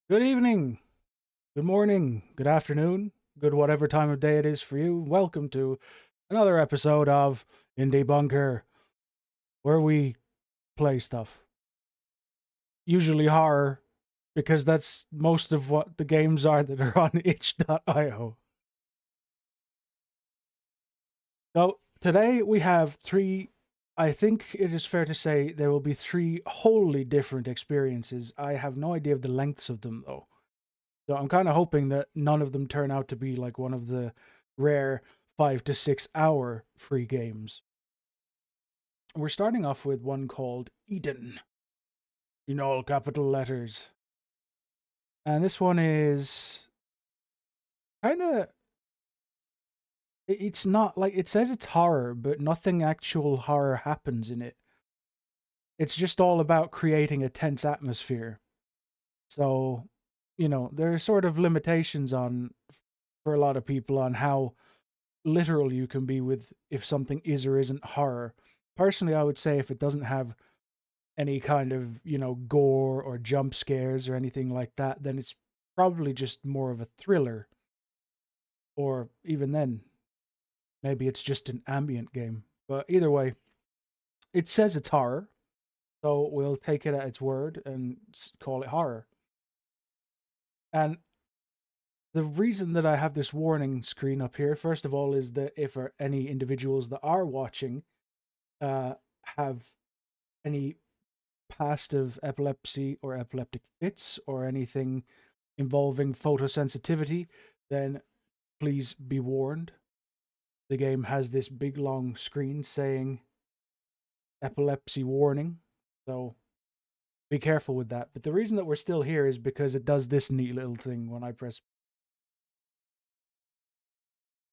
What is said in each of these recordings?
Good evening, good morning, good afternoon, good whatever time of day it is for you. Welcome to another episode of Indie Bunker, where we play stuff. Usually horror, because that's most of what the games are that are on itch.io. So today we have three. I think it is fair to say there will be three wholly different experiences. I have no idea of the lengths of them though. So I'm kind of hoping that none of them turn out to be like one of the rare 5 to 6 hour free games. We're starting off with one called Eden in all capital letters. And this one is kind of, it's not like, it says it's horror, but nothing actual horror happens in it. It's just all about creating a tense atmosphere. So, there are sort of limitations on, for a lot of people, on how literal you can be with if something is or isn't horror. Personally, I would say if it doesn't have any kind of, gore or jump scares or anything like that, then it's probably just more of a thriller. Or even then, maybe it's just an ambient game. But either way, it says it's horror, so we'll take it at its word and call it horror. And the reason that I have this warning screen up here, first of all, is that if any individuals that are watching uh, have any past of epilepsy or epileptic fits or anything involving photosensitivity, then please be warned. The game has this big long screen saying epilepsy warning, so be careful with that. But the reason that we're still here is because it does this neat little thing when I press.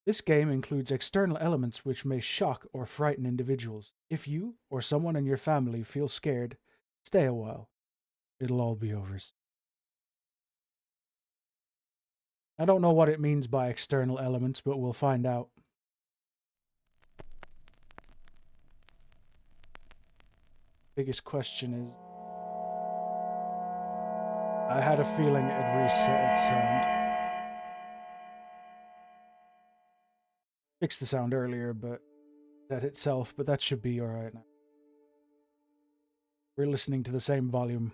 This game includes external elements which may shock or frighten individuals. If you or someone in your family feel scared, stay a while. It'll all be over. I don't know what it means by external elements, but we'll find out. Biggest question is, I had a feeling it'd reset its sound. Fixed the sound earlier, but that itself, but that should be alright now. We're listening to the same volume.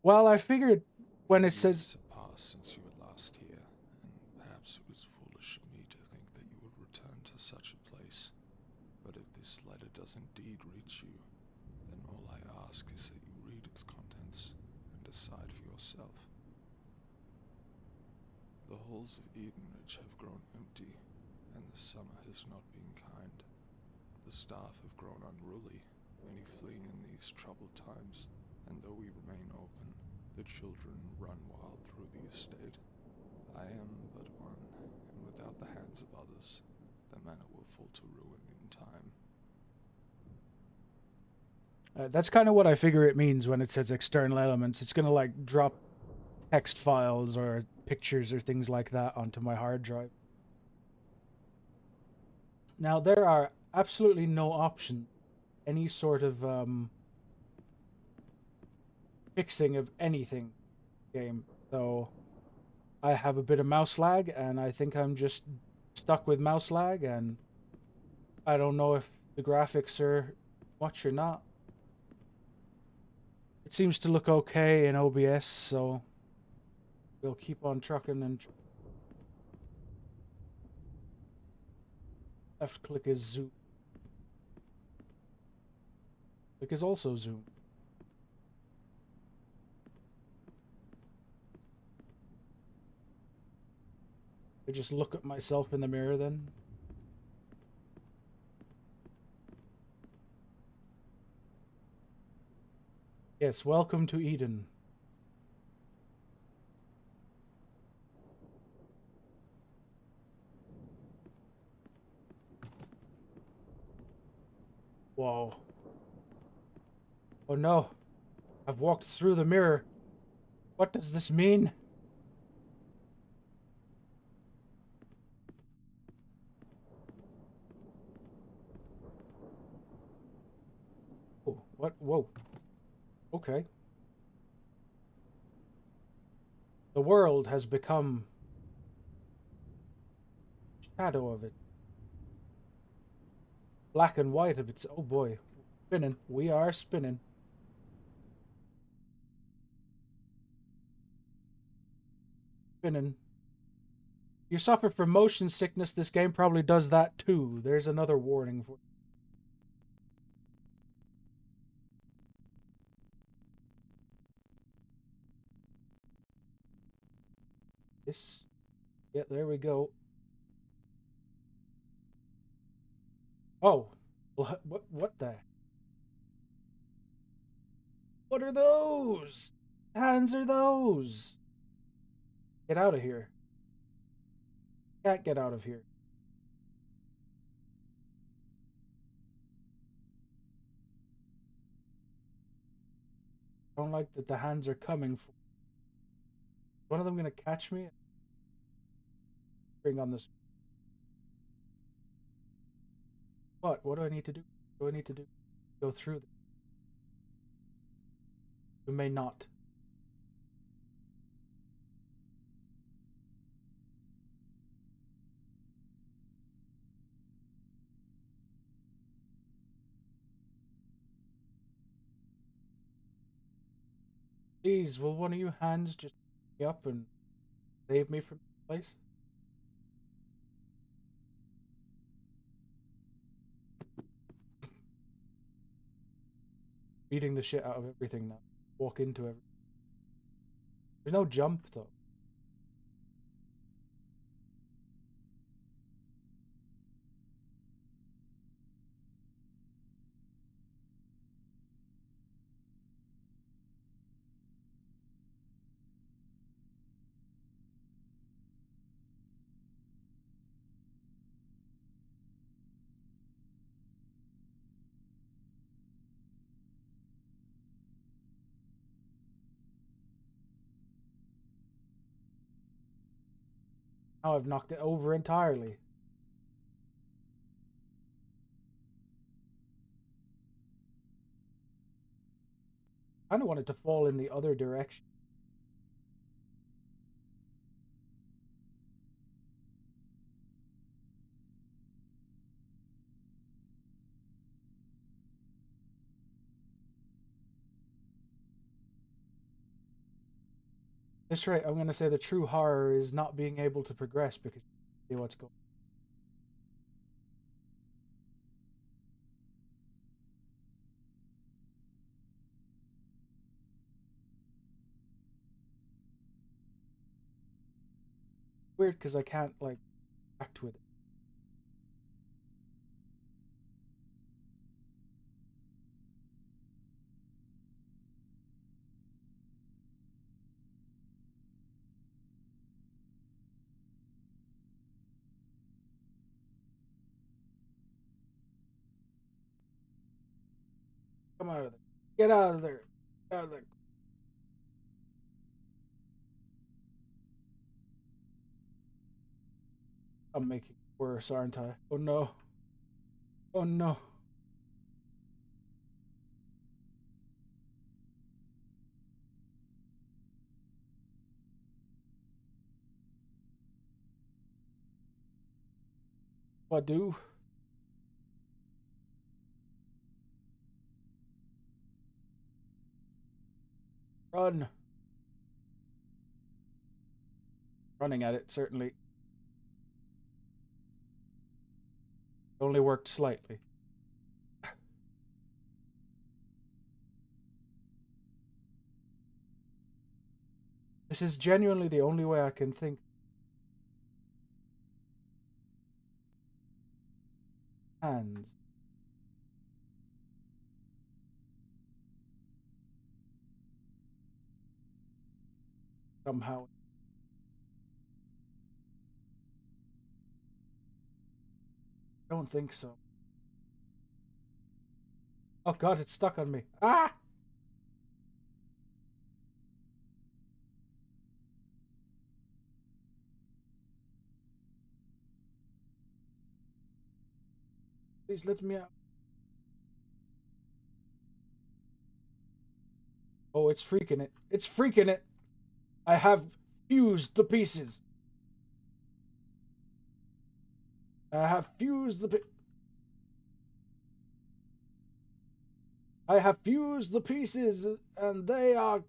Well, I figured when it says Years have passed since you were last here, and perhaps it was foolish of me to think that you would return to such a place. But if this letter does indeed reach you, then all I ask is that you read its contents and decide for yourself. The halls of Edenridge have grown empty, and the summer has not been kind. The staff have grown unruly, many fleeing in these troubled times, and though we remain open, the children run wild through the estate. I am but one, and without the hands of others, the manor will fall to ruin in time. that's kind of what I figure it means when it says external elements. It's gonna like drop text files or pictures or things like that onto my hard drive. Now there are absolutely no option, any sort of fixing of anything game. So I have a bit of mouse lag, and I think I'm just stuck with mouse lag, and I don't know if the graphics are much or not. It seems to look okay in OBS, so we'll keep on trucking and left click is zoom. Click is also zoom. I just look at myself in the mirror then. Yes, welcome to Eden. Whoa. Oh no. I've walked through the mirror. What does this mean? Oh, what? Whoa. Okay. world has become shadow of it. Black and white of its. Oh boy. Spinning. We are spinning. Spinning. You suffer from motion sickness, this game probably does that too. There's another warning for this. Yeah, there we go. Oh. What the? What are those? Hands are those? Get out of here. Can't get out of here. I don't like that the hands are coming. One of them gonna catch me? Bring on this. What do I need to do? What do I need to do? Go through this. We may not. Please, will one of you hands just pick me up and save me from this place? Beating the shit out of everything now. Walk into everything. There's no jump though. Now I've knocked it over entirely. I don't want it to fall in the other direction. At this rate, I'm going to say the true horror is not being able to progress because you see what's going on. Weird because I can't, like, act with it. Come out of there. Get out of there. Get out of there. I'm making it worse, aren't I? Oh no. Oh no. What do? Run. Running at it, certainly. Only worked slightly. This is genuinely the only way I can think. Hands. Somehow. I don't think so. Oh god, it's stuck on me. Ah! Please let me out. Oh, it's freaking it. It's freaking it. I have fused the pieces. I have fused the I have fused the pieces, and they are.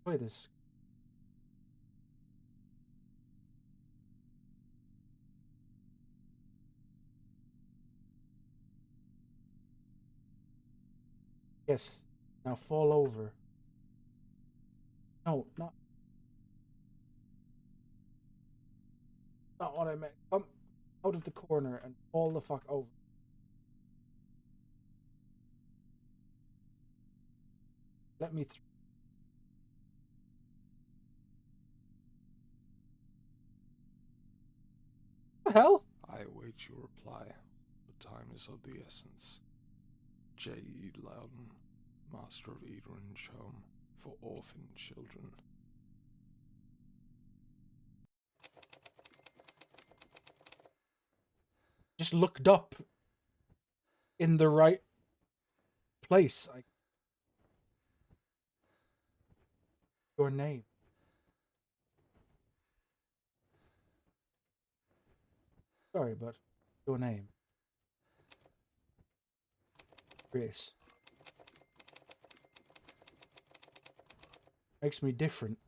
Play this. Yes. Now fall over. No, not what I meant. Come out of the corner and fall the fuck over. Let me through. What the hell? I await your reply. The time is of the essence. J.E. Loudon, Master of Edenridge Home for Orphan Children. Just looked up in the right place. Your name. Sorry, but your name. Chris. Makes me different.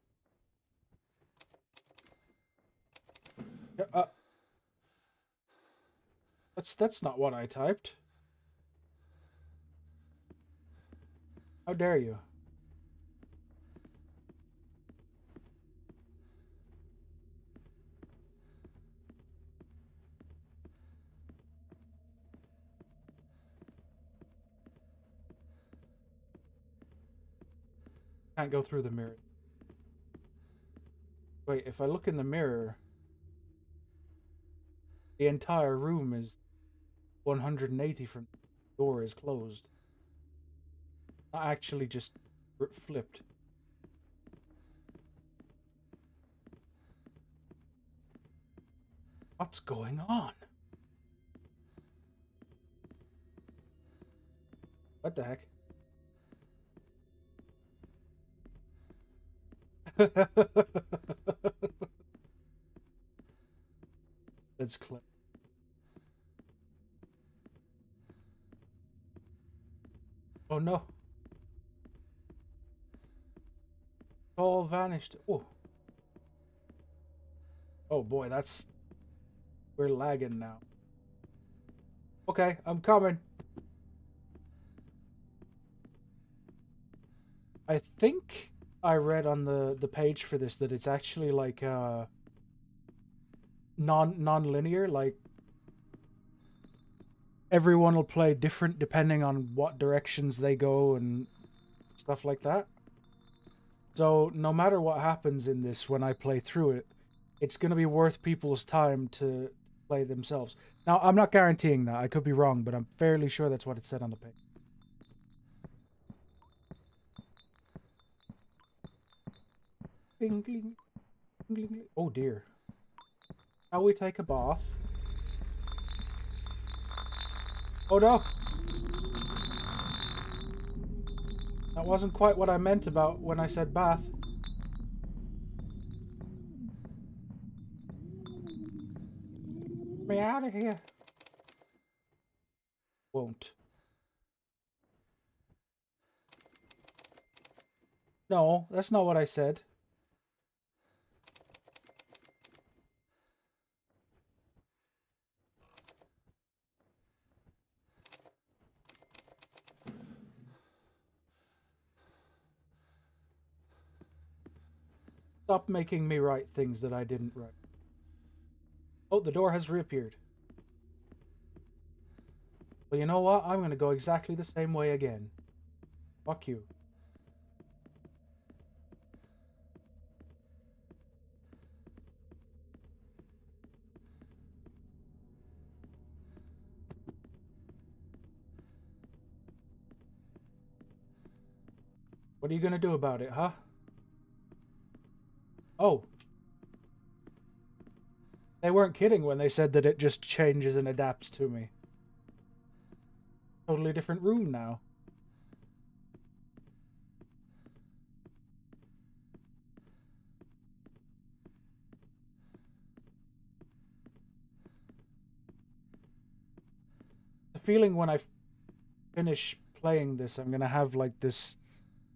That's not what I typed. How dare you? Can't go through the mirror. Wait, if I look in the mirror, the entire room is 180 from the door is closed. Not actually just flipped. What's going on? What the heck? That's clever. Oh no. All vanished. Oh. Oh boy, that's... We're lagging now. Okay, I'm coming. I think I read on the page for this that it's actually like non-linear, like everyone will play different depending on what directions they go and stuff like that. So no matter what happens in this when I play through it, it's going to be worth people's time to play themselves. Now, I'm not guaranteeing that. I could be wrong, but I'm fairly sure that's what it said on the page. Bing, bing, bing, bing. Oh dear. Shall we take a bath? Oh no! That wasn't quite what I meant about when I said bath. Get me out of here. Won't. No, that's not what I said. Stop making me write things that I didn't write. Oh, the door has reappeared. Well, you know what? I'm going to go exactly the same way again. Fuck you. What are you going to do about it, huh? Oh. They weren't kidding when they said that it just changes and adapts to me. Totally different room now. feeling when I finish playing this, I'm gonna have like this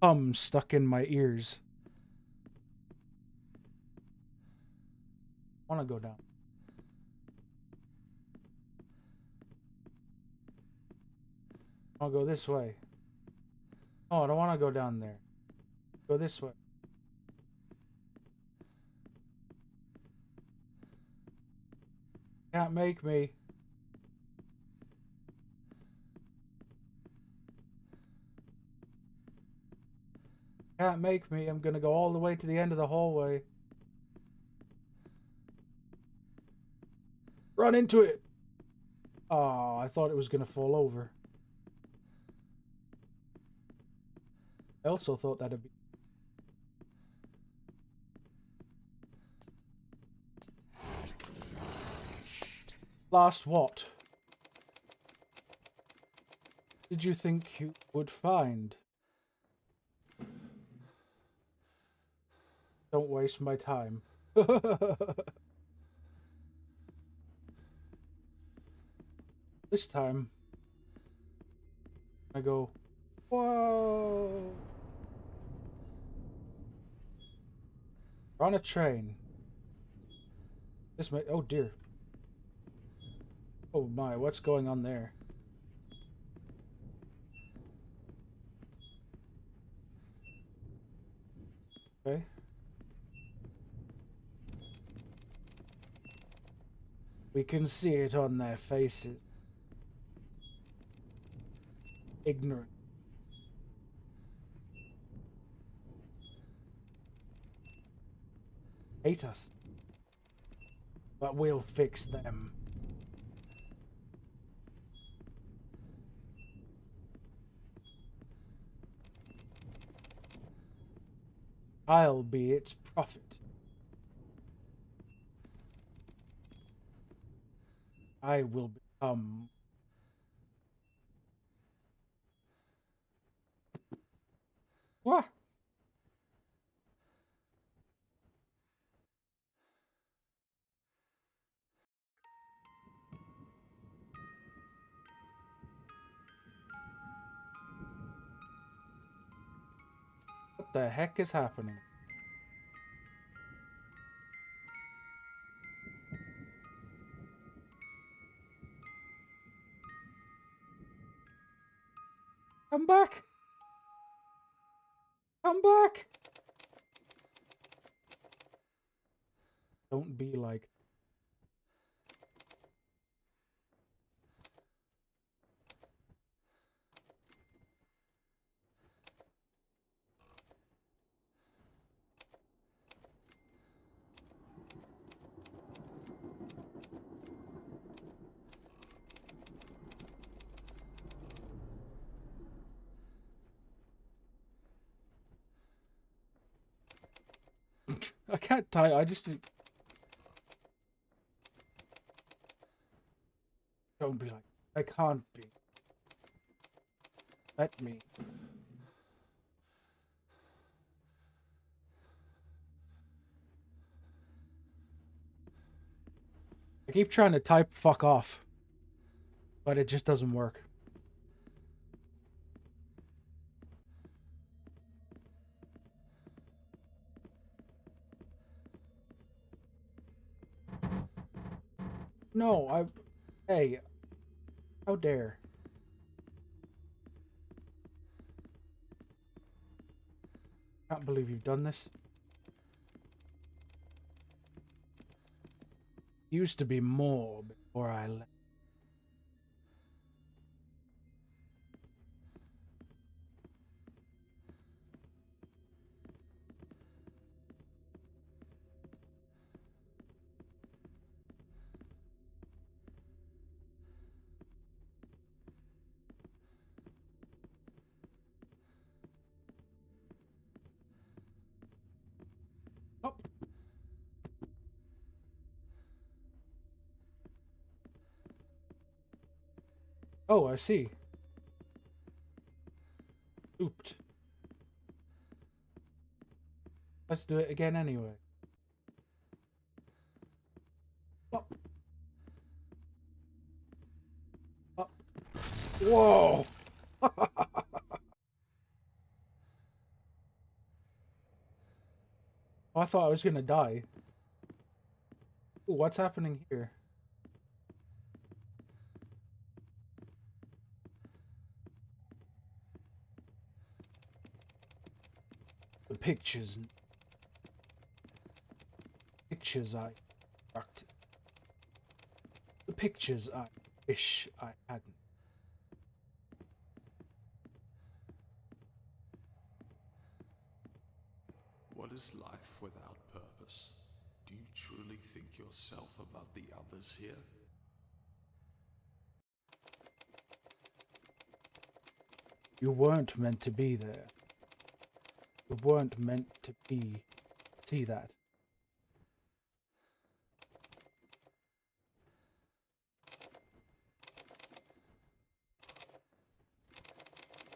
hum stuck in my ears. I wanna go down. I'll go this way. Oh, I don't want to go down there. Go this way. Can't make me. Can't make me. I'm gonna go all the way to the end of the hallway. Run into it! Oh, I thought it was gonna fall over. I also thought that'd be... Last what? Did you think you would find? Don't waste my time. This time, I go, whoa! We're on a train. This may... Oh dear. Oh my, what's going on there? Okay. We can see it on their faces. Ignorant. Hate us. But we'll fix them. I'll be its prophet. I will become... What? What the heck is happening? Come back! Come back! Don't be like... I can't tie. I just... Don't be like... I can't be. Let me. I keep trying to type fuck off. But it just doesn't work. No, I... Hey. How dare. Can't believe you've done this. Used to be more before I left. Oh. Oh, I see. Ooped. Let's do it again anyway. Up. Up. Whoa! I thought I was gonna die. Ooh, what's happening here? The pictures. Pictures I constructed. The pictures I wish I hadn't. What is life without purpose? Do you truly think yourself above the others here? You weren't meant to be there. You weren't meant to be. See that.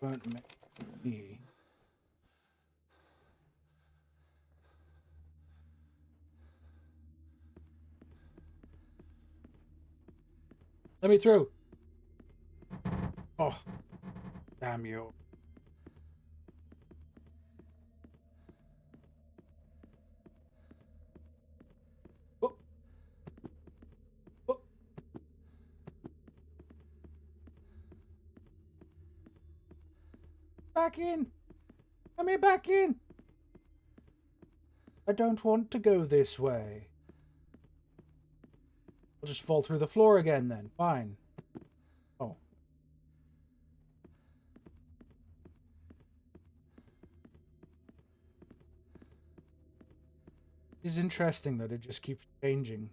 You weren't meant to be. Let me through. Oh, damn you. Oh. Oh. Back in. Let me back in. I don't want to go this way. I'll just fall through the floor again then. Fine. Oh. It's interesting that it just keeps changing.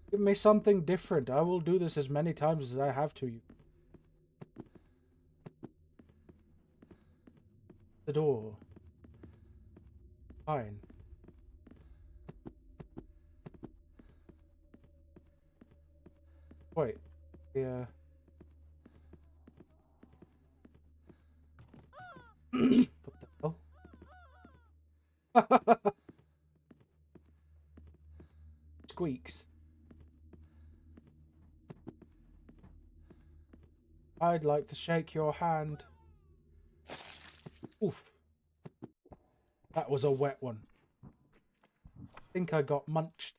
Give me something different. I will do this as many times as I have to. You. The door. Fine. Wait. Yeah. What the hell? Squeaks. I'd like to shake your hand. Oof. That was a wet one. I think I got munched.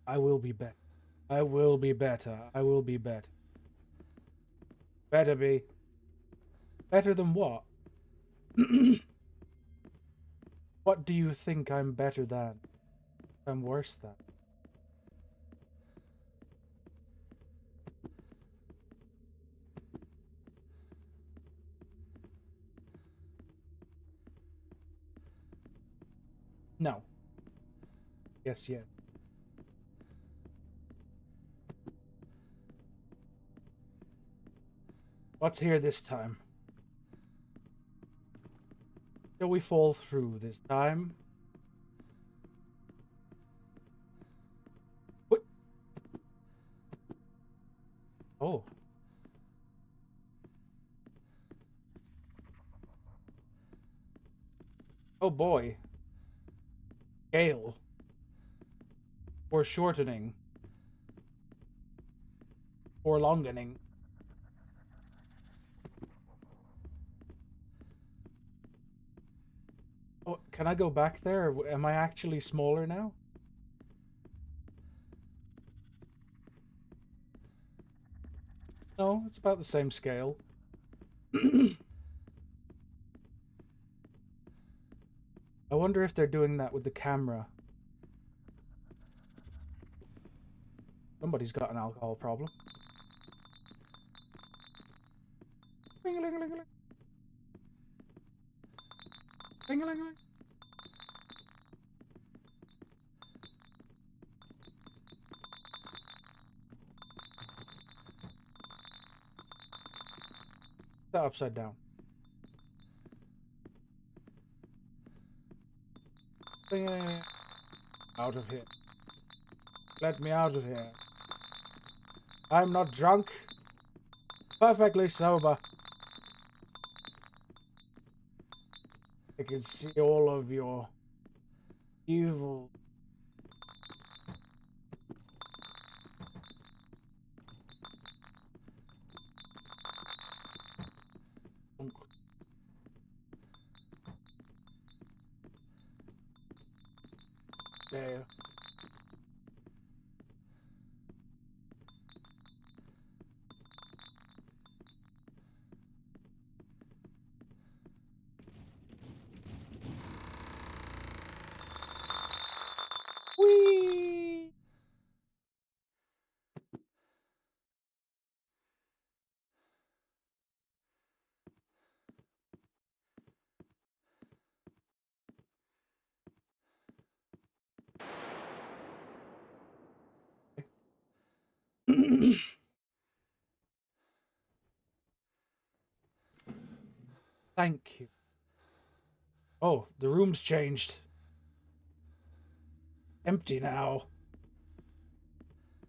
I will be better. I will be better. I will be better. Better be. Better than what? What do you think I'm better than? I'm worse than. No. Yes, yes. What's here this time? Shall we fall through this time? What? Oh. Oh boy. Gale. Or shortening. Or longening. Oh, can I go back there? Am I actually smaller now? No, it's about the same scale. I wonder if they're doing that with the camera. Somebody's got an alcohol problem. Ring-a-ling-a-ling-a-ling. Ring-a-ling-a-ling. That upside down. Ring-a-ling-a-ling. Out of here. Let me out of here. I'm not drunk. Perfectly sober. I can see all of your evil. There. Whee! Thank you. Oh, the room's changed. Empty now.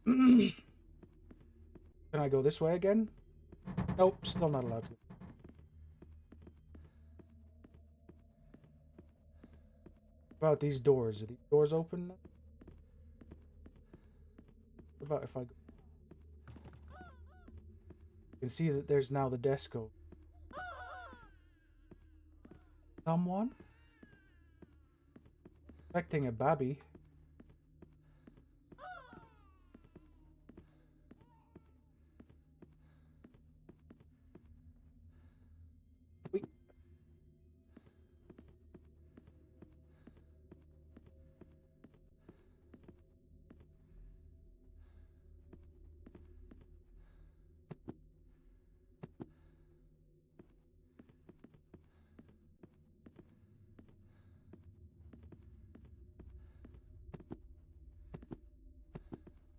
Can I go this way again? Nope, still not allowed to. What about these doors? Are these doors open? What about if I go? You can see that there's now the desk open. Someone? Expecting a babby. Wait.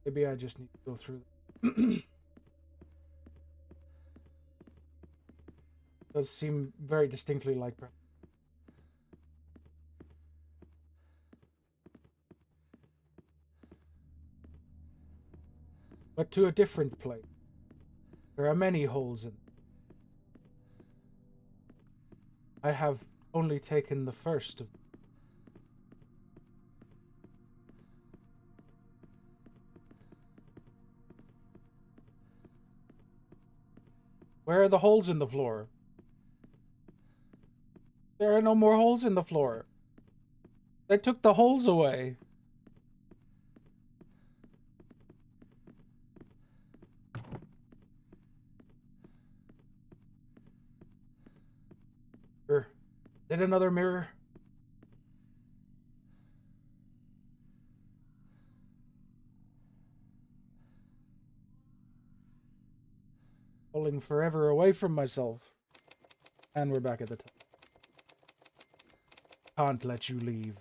Maybe I just need to go through. Does seem very distinctly like. But to a different place. There are many holes in. I have only taken the first of. Where are the holes in the floor? There are no more holes in the floor. They took the holes away. Did another mirror? Pulling forever away from myself. And we're back at the top. Can't let you leave.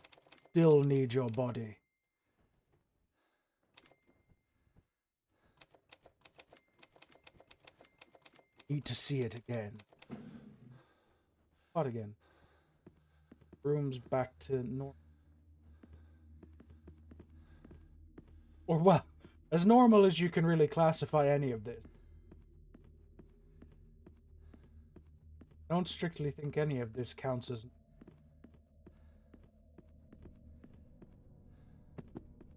Still need your body. Need to see it again. What again? Room's back to normal. Or well, as normal as you can really classify any of this. I don't strictly think any of this counts as.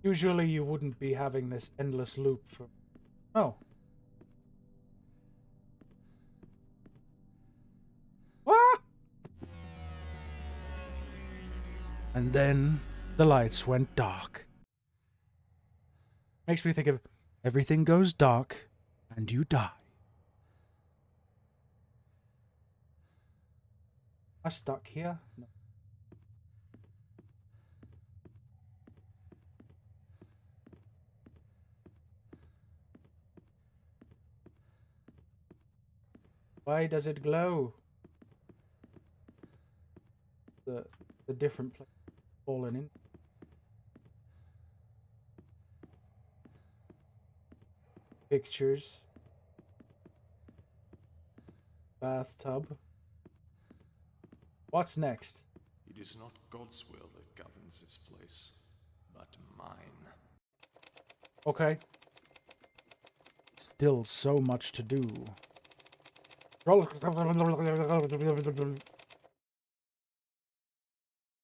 Usually you wouldn't be having this endless loop for. Oh. Ah! And then the lights went dark. Makes me think of everything goes dark and you die. Am I stuck here? No. Why does it glow? The different place fallen in. Pictures. Bathtub. What's next? It is not God's will that governs this place, but mine. Okay. Still so much to do.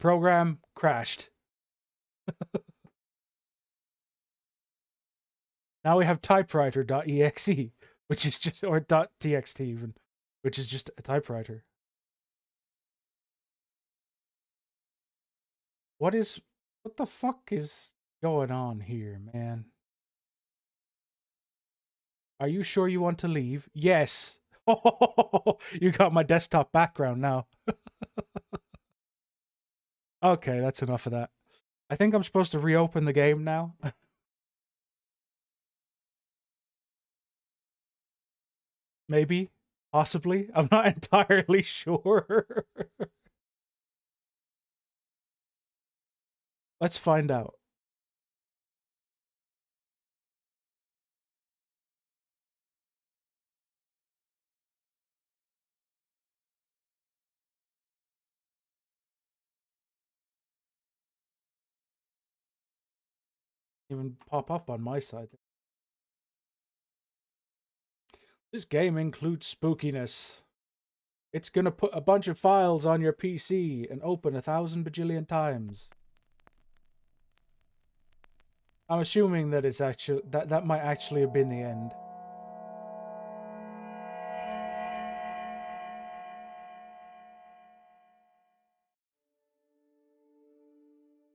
program crashed. Now we have typewriter.exe, which is just, or .txt even, which is just a typewriter. What the fuck is going on here, man? Are you sure you want to leave? Yes. You got my desktop background now. Okay, that's enough of that. I think I'm supposed to reopen the game now. Maybe. Possibly. I'm not entirely sure. Let's find out. Even pop up on my side. This game includes spookiness. It's gonna put a bunch of files on your PC and open 1,000 bajillion times. I'm assuming that it's actually that might actually have been the end.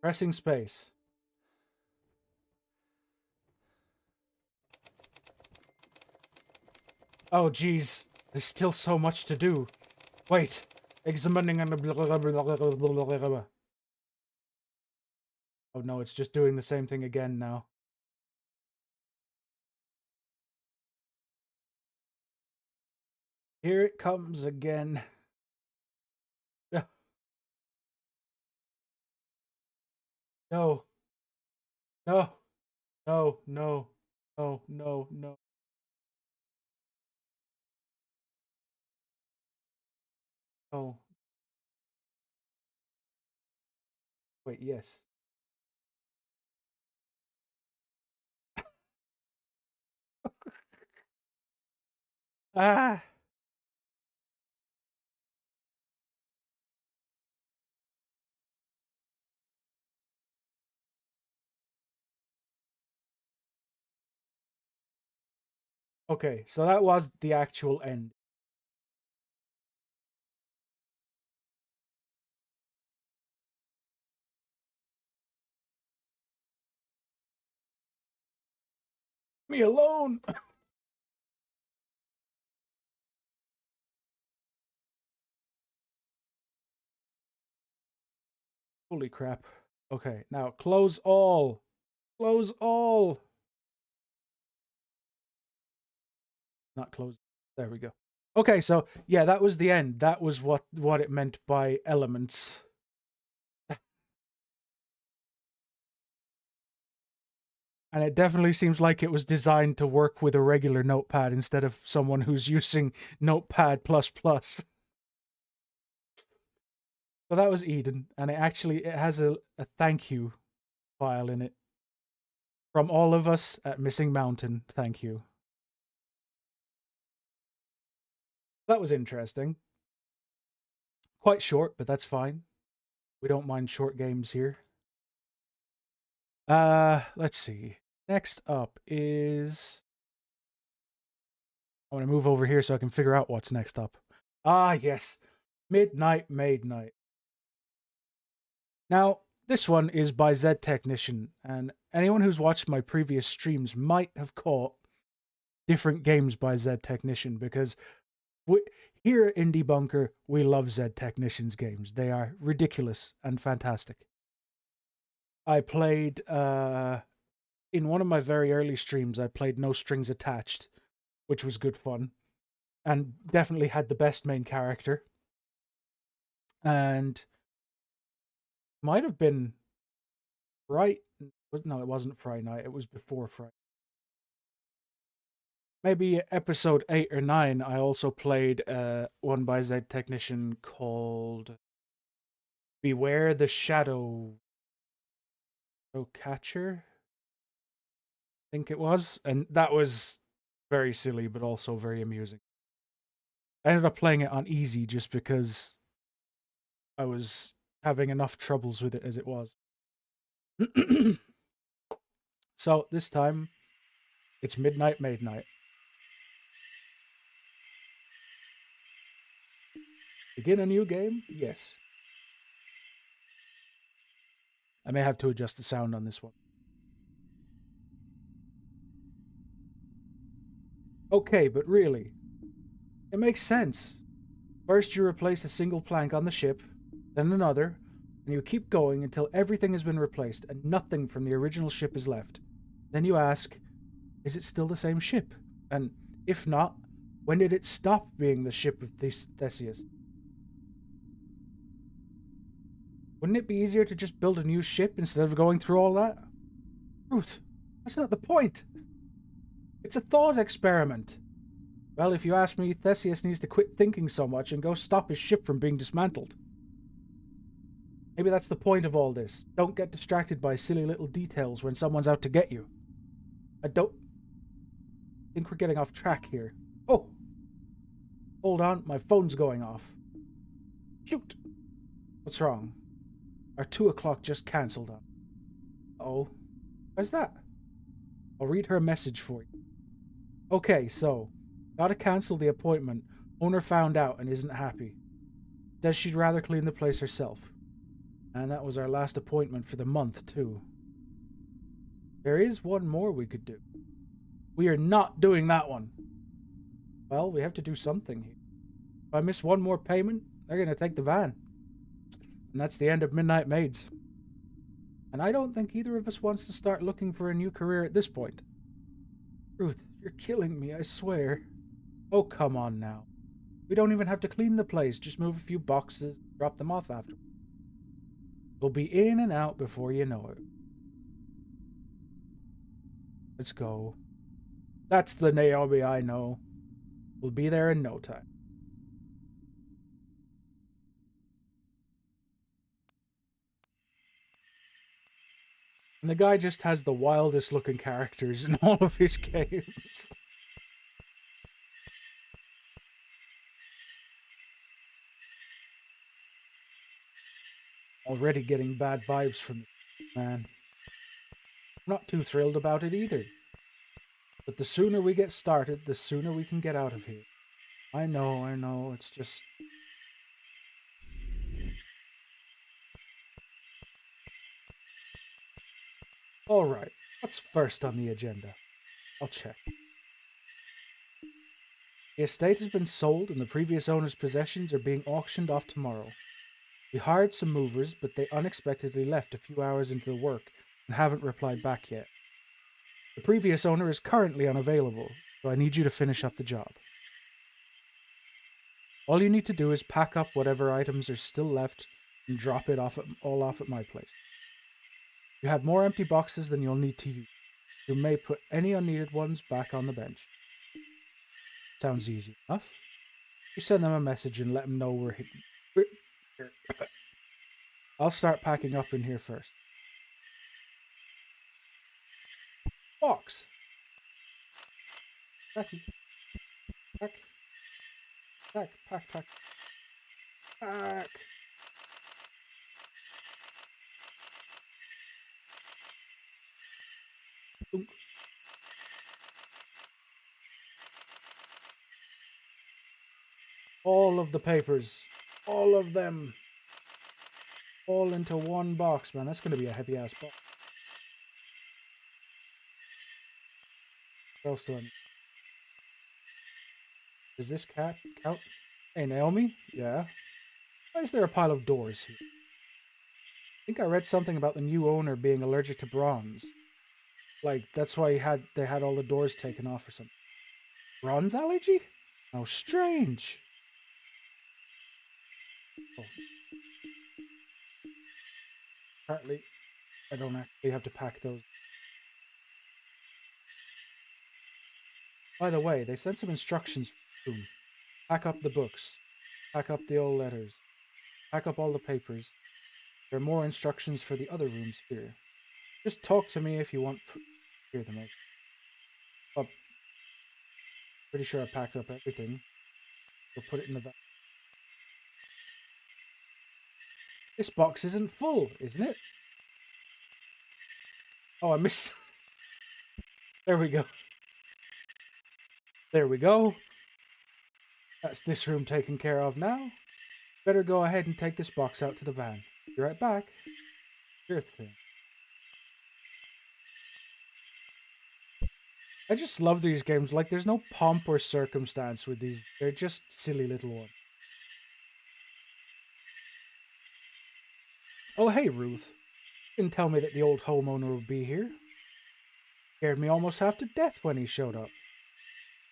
Pressing space. Oh geez, there's still so much to do. Wait, examining and oh no, it's just doing the same thing again now. Here it comes again. No. No. No. No. No. No. No. No. Wait, yes. Ah. Okay, so that was the actual end. Me alone. Holy crap. Okay, now close all. Close all. Not close. There we go. Okay, so yeah, that was the end. That was what it meant by elements. And it definitely seems like it was designed to work with a regular notepad instead of someone who's using Notepad++. So that was Eden, and it has a thank you file in it. From all of us at Missing Mountain, thank you. That was interesting. Quite short, but that's fine. We don't mind short games here. Let's see. Next up is... I want to move over here so I can figure out what's next up. Ah, yes. Midnight Maid Night. Now, this one is by Z Technician, and anyone who's watched my previous streams might have caught different games by Z Technician, because here at Indie Bunker, we love Z Technician's games. They are ridiculous and fantastic. I played, in one of my very early streams, I played No Strings Attached, which was good fun, and definitely had the best main character. And might have been right. No, it wasn't Friday night. It was before Friday. Maybe episode 8 or 9, I also played one by Z Technician called Beware the Shadow Catcher, I think it was. And that was very silly, but also very amusing. I ended up playing it on easy just because I was having enough troubles with it as it was. So this time, it's midnight Maid night. Begin a new game? Yes. I may have to adjust the sound on this one. Okay, but really, it makes sense. First, you replace a single plank on the ship, then another, and you keep going until everything has been replaced and nothing from the original ship is left. Then you ask, is it still the same ship? And if not, when did it stop being the ship of Theseus? Wouldn't it be easier to just build a new ship instead of going through all that? Ruth, that's not the point. It's a thought experiment. Well, if you ask me, Theseus needs to quit thinking so much and go stop his ship from being dismantled. Maybe that's the point of all this. Don't get distracted by silly little details when someone's out to get you. I don't think we're getting off track here. Oh! Hold on, my phone's going off. Shoot! What's wrong? Our 2 o'clock just cancelled on. Oh. Why's that? I'll read her message for you. Okay, so, gotta cancel the appointment. Owner found out and isn't happy. Says she'd rather clean the place herself. And that was our last appointment for the month, too. There is one more we could do. We are not doing that one. Well, we have to do something here. If I miss one more payment, they're going to take the van. And that's the end of Midnight Maids. And I don't think either of us wants to start looking for a new career at this point. Ruth, you're killing me, I swear. Oh, come on now. We don't even have to clean the place, just move a few boxes, drop them off after. We'll be in and out before you know it. Let's go. That's the Naomi I know. We'll be there in no time. And the guy just has the wildest looking characters in all of his games. Already getting bad vibes from this man. I'm not too thrilled about it either. But the sooner we get started, the sooner we can get out of here. I know, it's just... Alright, what's first on the agenda? I'll check. The estate has been sold and the previous owner's possessions are being auctioned off tomorrow. We hired some movers, but they unexpectedly left a few hours into the work and haven't replied back yet. The previous owner is currently unavailable, so I need you to finish up the job. All you need to do is pack up whatever items are still left and drop it all off at my place. You have more empty boxes than you'll need to use. You may put any unneeded ones back on the bench. Sounds easy enough. You send them a message and let them know we're hidden. I'll start packing up in here first. Box. Pack. Pack. Pack. Pack. Pack. Pack. Boom. All of the papers. All of them. All into one box, man. That's going to be a heavy-ass box. What else do I need? Does this cat count? Hey, Naomi? Yeah? Why is there a pile of doors here? I think I read something about the new owner being allergic to bronze. Like, that's why they had all the doors taken off or something. Bronze allergy? How strange. Oh. Apparently, I don't actually have to pack those. By the way, they sent some instructions for the room. Pack up the books. Pack up the old letters. Pack up all the papers. There are more instructions for the other rooms here. Just talk to me if you want to hear them out. Well, pretty sure I packed up everything. We'll put it in the van. This box isn't full, isn't it? Oh, I missed. There we go. There we go. That's this room taken care of now. Better go ahead and take this box out to the van. Be right back. Sure thing. I just love these games. Like, there's no pomp or circumstance with these. They're just silly little ones. Oh, hey, Ruth. You didn't tell me that the old homeowner would be here. Scared me almost half to death when he showed up.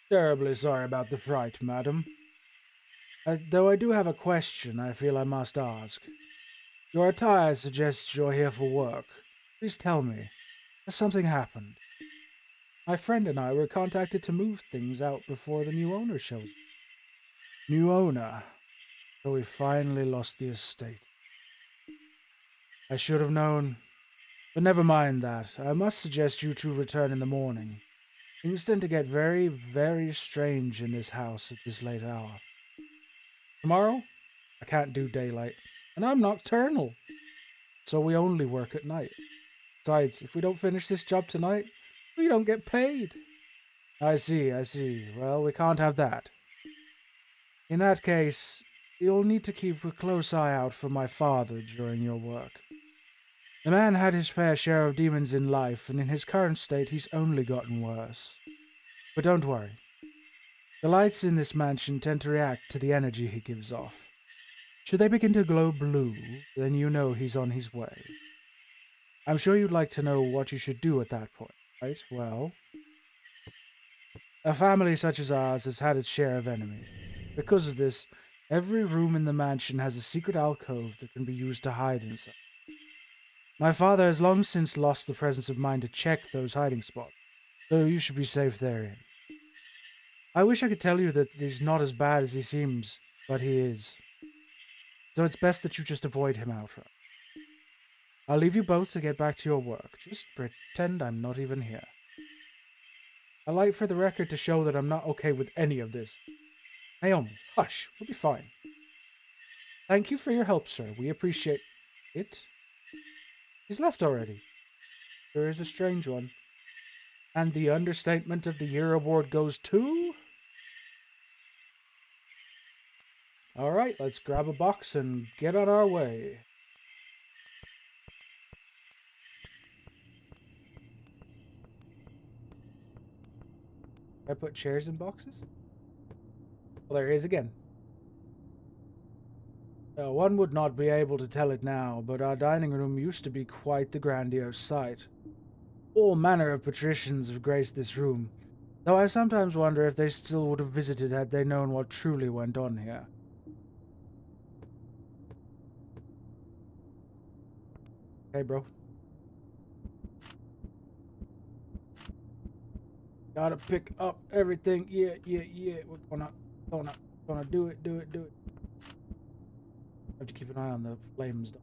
Terribly sorry about the fright, madam. Though I do have a question I feel I must ask. Your attire suggests you're here for work. Please tell me, has something happened? My friend and I were contacted to move things out before the new owner shows up. New owner? So we finally lost the estate. I should have known. But never mind that. I must suggest you two return in the morning. Things tend to get very, very strange in this house at this late hour. Tomorrow, I can't do daylight, and I'm nocturnal, so we only work at night. Besides, if we don't finish this job tonight, we don't get paid. I see, I see. Well, we can't have that. In that case, you'll need to keep a close eye out for my father during your work. The man had his fair share of demons in life, and in his current state he's only gotten worse. But don't worry. The lights in this mansion tend to react to the energy he gives off. Should they begin to glow blue, then you know he's on his way. I'm sure you'd like to know what you should do at that point, right? Well, a family such as ours has had its share of enemies. Because of this, every room in the mansion has a secret alcove that can be used to hide inside. My father has long since lost the presence of mind to check those hiding spots, so you should be safe therein. I wish I could tell you that he's not as bad as he seems, but he is. So it's best that you just avoid him outright. I'll leave you both to get back to your work. Just pretend I'm not even here. I like for the record to show that I'm not okay with any of this. Naomi, hush, we'll be fine. Thank you for your help, sir. We appreciate it. He's left already. There is a strange one. And the understatement of the year award goes to... Alright, let's grab a box and get on our way. I put chairs in boxes? Well, there he is again. One would not be able to tell it now, but our dining room used to be quite the grandiose sight. All manner of patricians have graced this room, though I sometimes wonder if they still would have visited had they known what truly went on here. Hey, bro. Gotta pick up everything. Yeah, yeah, yeah. We're gonna do it. Have to keep an eye on the flames, though.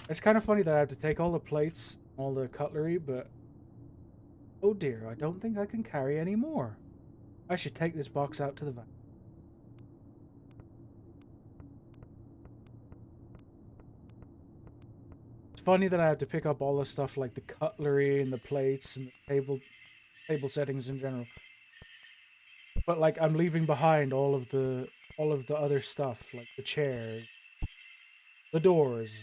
It's kind of funny that I have to take all the plates, all the cutlery, but oh dear, I don't think I can carry any more. I should take this box out to the van. It's funny that I have to pick up all the stuff like the cutlery and the plates and the table settings in general. But like I'm leaving behind all of the other stuff, like the chairs, the doors.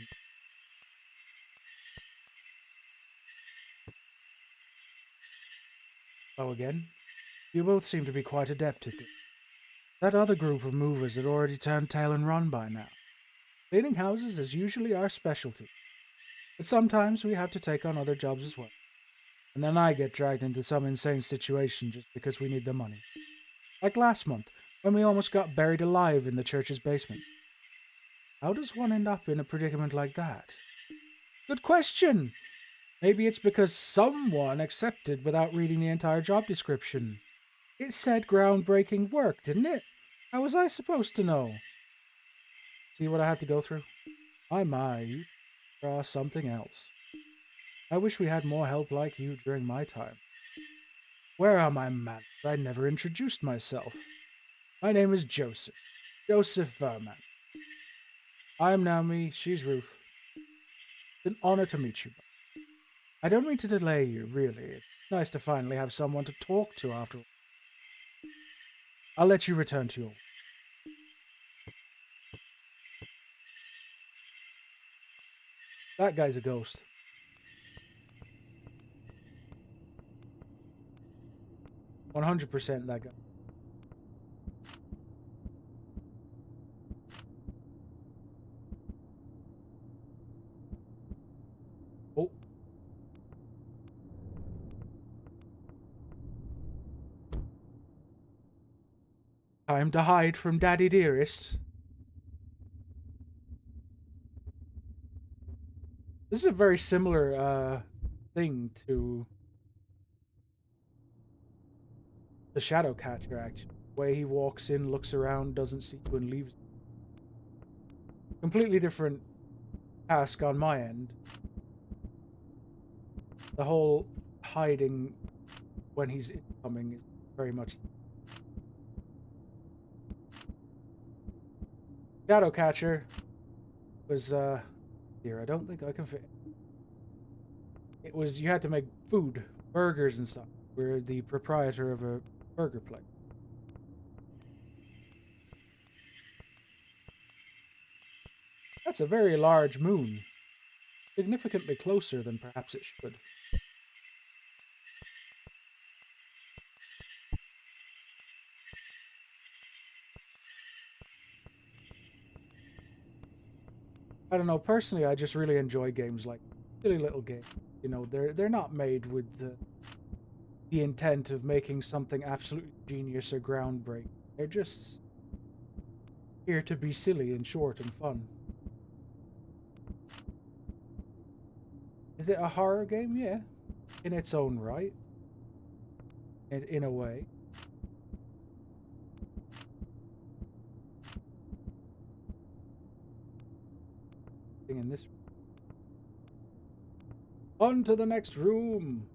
Oh, again? You both seem to be quite adept at this. That other group of movers had already turned tail and run by now. Cleaning houses is usually our specialty, but sometimes we have to take on other jobs as well. And then I get dragged into some insane situation just because we need the money. Like last month, when we almost got buried alive in the church's basement. How does one end up in a predicament like that? Good question! Maybe it's because someone accepted without reading the entire job description. It said groundbreaking work, didn't it? How was I supposed to know? See what I have to go through? My, you are something else. I wish we had more help like you during my time. Where are my manners? I never introduced myself. My name is Joseph. Joseph Verman. I'm Naomi, she's Ruth. It's an honor to meet you. I don't mean to delay you, really. It's nice to finally have someone to talk to after all. I'll let you return to your... That guy's a ghost. 100% that guy. Oh. Time to hide from Daddy Dearest. This is a very similar thing to the Shadow Catcher, actually. The way he walks in, looks around, doesn't see you, and leaves. Completely different task on my end. The whole hiding when he's incoming is very much... Shadow Catcher was, here, I don't think I can fit... It was, you had to make food, burgers and stuff. We're the proprietor of a burger place. That's a very large moon. Significantly closer than perhaps it should. I don't know, personally I just really enjoy games like silly little games. You know, they're not made with the intent of making something absolutely genius or groundbreaking. They're just here to be silly and short and fun. Is it a horror game? Yeah. In its own right. In a way. In this... On to the next room!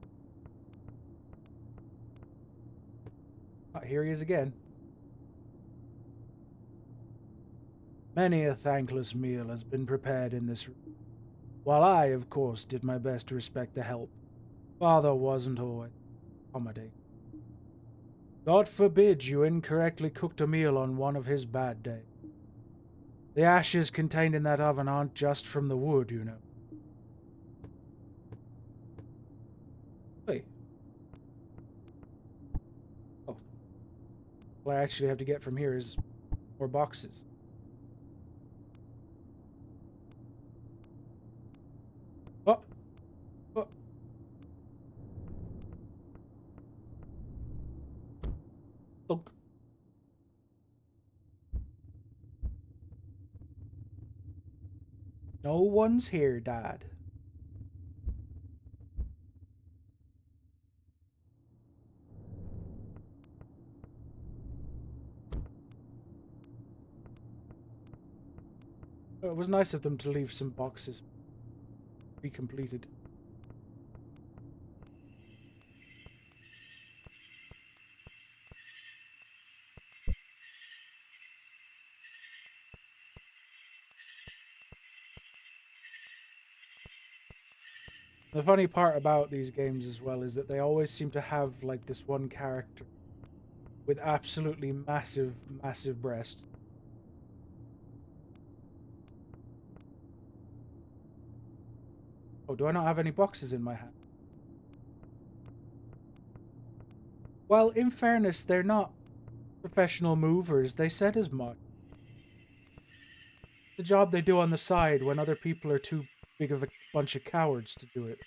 Oh, here he is again. Many a thankless meal has been prepared in this room, while I, of course, did my best to respect the help. Father wasn't always accommodating. God forbid you incorrectly cooked a meal on one of his bad days. The ashes contained in that oven aren't just from the wood, you know. Hey. Oh. All I actually have to get from here is more boxes. Oh! Oh! Look. No one's here, Dad. It was nice of them to leave some boxes to be completed. The funny part about these games as well is that they always seem to have like this one character with absolutely massive, massive breasts. Oh, do I not have any boxes in my hand? Well, in fairness, they're not professional movers. They said as much. The job they do on the side when other people are too big of a bunch of cowards to do it.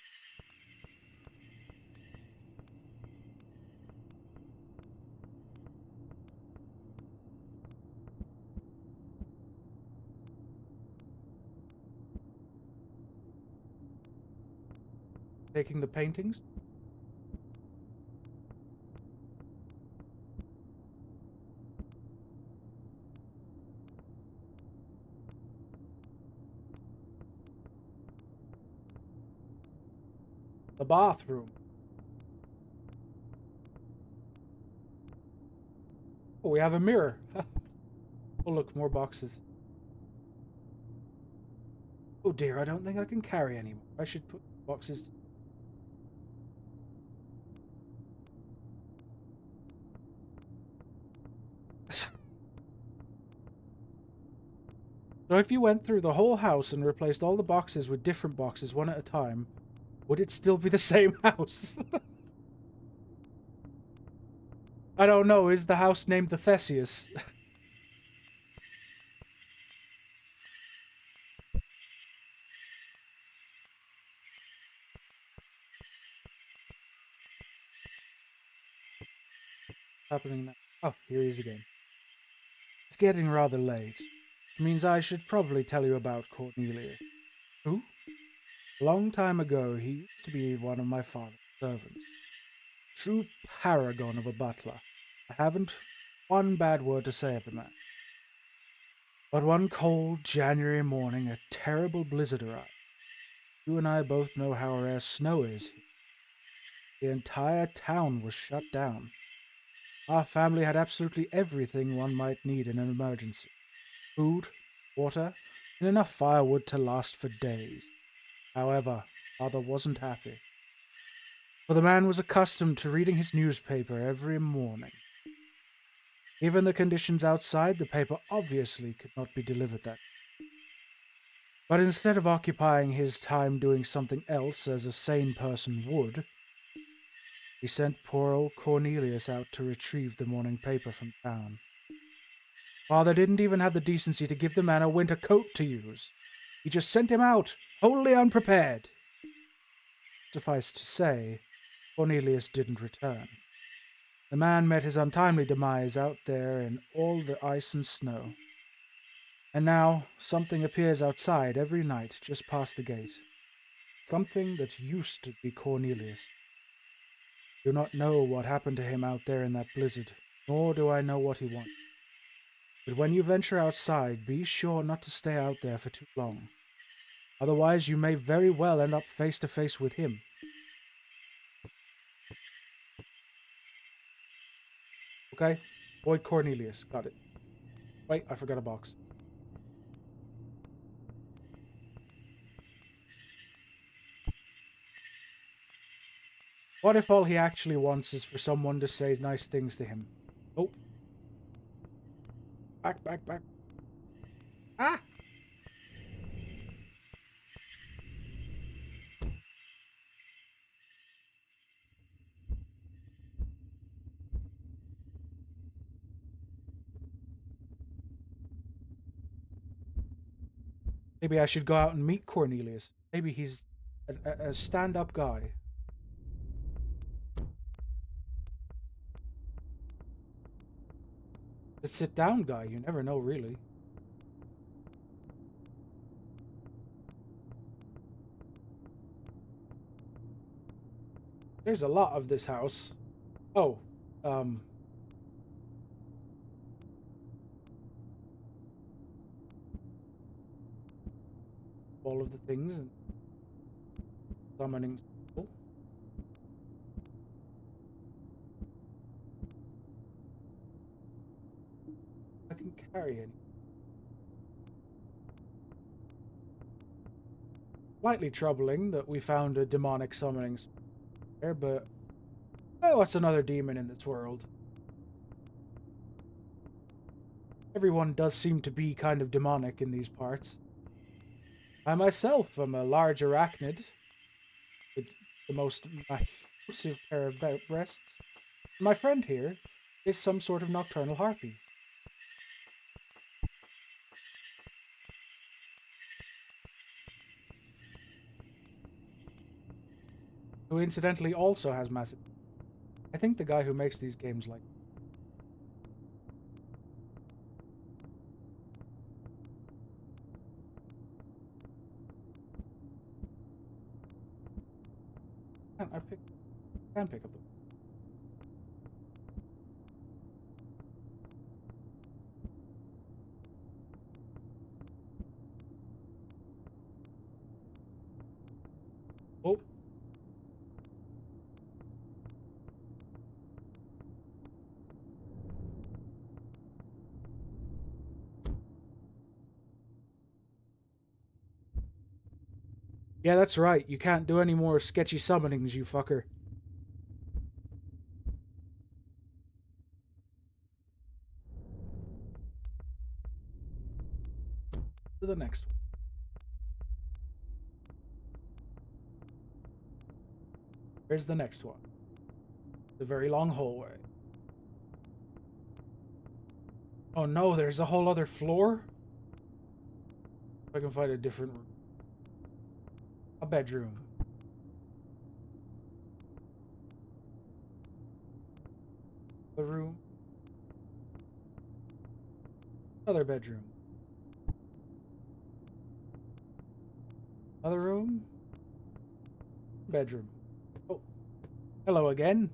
Taking the paintings? The bathroom. Oh, we have a mirror. Oh, look, more boxes. Oh dear, I don't think I can carry anymore. I should put boxes. So if you went through the whole house and replaced all the boxes with different boxes one at a time, would it still be the same house? I don't know. Is the house named the Theseus? Happening now. Oh, here he is again. It's getting rather late, which means I should probably tell you about Cornelius. Who? A long time ago, he used to be one of my father's servants. True paragon of a butler. I haven't one bad word to say of the man. But one cold January morning, a terrible blizzard arrived. You and I both know how rare snow is here. The entire town was shut down. Our family had absolutely everything one might need in an emergency. Food, water, and enough firewood to last for days. However, father wasn't happy. For the man was accustomed to reading his newspaper every morning. Given the conditions outside, the paper obviously could not be delivered that. But instead of occupying his time doing something else as a sane person would, he sent poor old Cornelius out to retrieve the morning paper from town. Father didn't even have the decency to give the man a winter coat to use. He just sent him out, wholly unprepared. Suffice to say, Cornelius didn't return. The man met his untimely demise out there in all the ice and snow. And now something appears outside every night just past the gate. Something that used to be Cornelius. Do not know what happened to him out there in that blizzard, nor do I know what he wants. But when you venture outside, be sure not to stay out there for too long. Otherwise, you may very well end up face to face with him. Okay? Avoid Cornelius. Got it. Wait, I forgot a box. What if all he actually wants is for someone to say nice things to him? Oh. Back, back, back. Ah! Maybe I should go out and meet Cornelius. Maybe he's a stand-up guy. A sit-down guy, you never know, really. There's a lot of this house. Oh, um... all of the things and summoning people. I can carry any. Slightly troubling that we found a demonic summoning there, but oh, it's another demon in this world. Everyone does seem to be kind of demonic in these parts. I myself am a large arachnid with the most massive pair of breasts. My friend here is some sort of nocturnal harpy, who incidentally also has massive. I think the guy who makes these games like. Can pick up the. Oh. Yeah, that's right. You can't do any more sketchy summonings, you fucker. To the next one. Here's the next one. It's a very long hallway. Oh no, there's a whole other floor? If I can find a different room. A bedroom. A room. Another bedroom. Another room. Bedroom. Oh, hello again.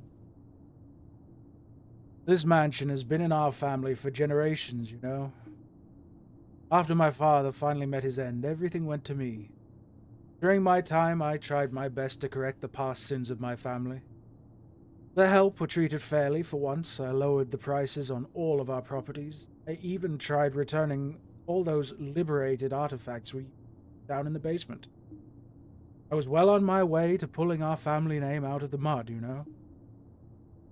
This mansion has been in our family for generations, you know. After my father finally met his end, everything went to me. During my time, I tried my best to correct the past sins of my family. The help were treated fairly for once. I lowered the prices on all of our properties. I even tried returning all those liberated artifacts we down in the basement. I was well on my way to pulling our family name out of the mud, you know.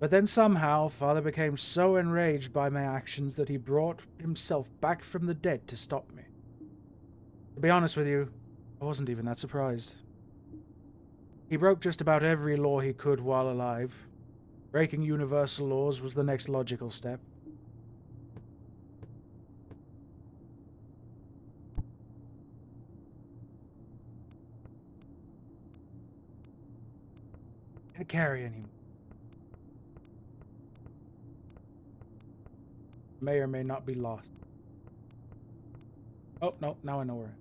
But then somehow, Father became so enraged by my actions that he brought himself back from the dead to stop me. To be honest with you, I wasn't even that surprised. He broke just about every law he could while alive. Breaking universal laws was the next logical step. Can't carry anymore. May or may not be lost. Oh, no, now I know where.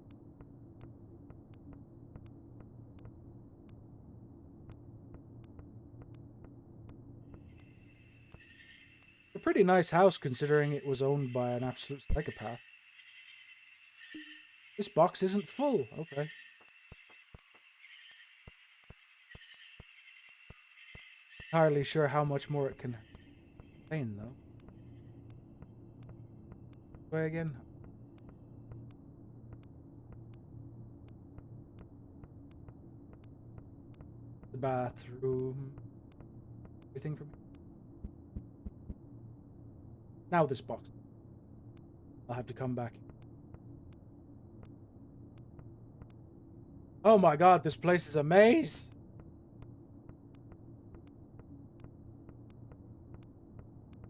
A pretty nice house considering it was owned by an absolute psychopath. This box isn't full. Okay. Entirely sure how much more it can contain, though. Way again. The bathroom. Everything for me. Now this box. I'll have to come back. Oh my god, this place is a maze!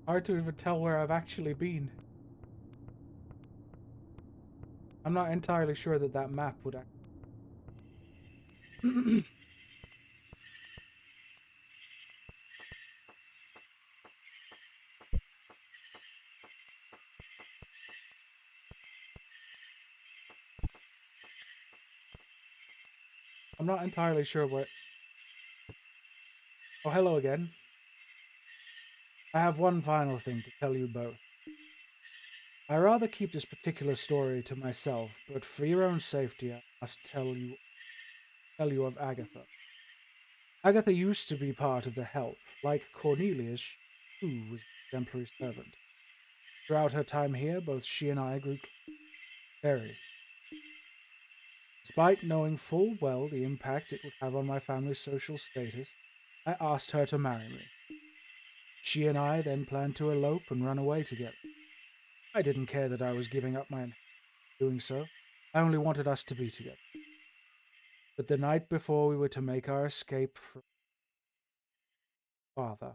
Hard to even tell where I've actually been. I'm not entirely sure that that map would I'm not entirely sure what... Oh, hello again. I have one final thing to tell you both. I rather keep this particular story to myself, but for your own safety, I must tell you of Agatha. Agatha used to be part of the Help. Like Cornelius, who was an exemplary servant. Throughout her time here, both she and I grew very. Despite knowing full well the impact it would have on my family's social status, I asked her to marry me. She and I then planned to elope and run away together. I didn't care that I was giving up my doing so. I only wanted us to be together. But the night before we were to make our escape from father,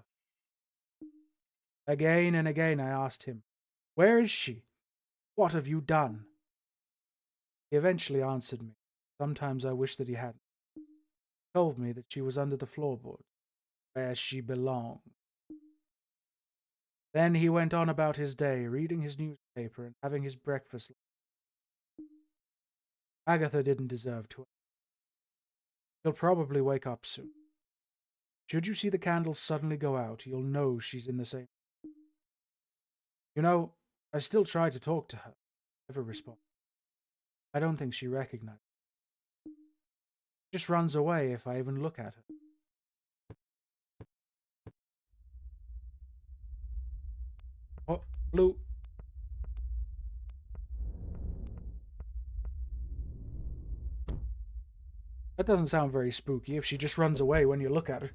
again and again I asked him, "Where is she? What have you done?" He eventually answered me. Sometimes I wish that he hadn't. He told me that she was under the floorboard, where she belonged. Then he went on about his day, reading his newspaper and having his breakfast. Agatha didn't deserve to. She'll probably wake up soon. Should you see the candles suddenly go out, you'll know she's in the same. You know, I still try to talk to her. Never respond. I don't think she recognizes. She just runs away if I even look at her. Oh, Blue. That doesn't sound very spooky if she just runs away when you look at her.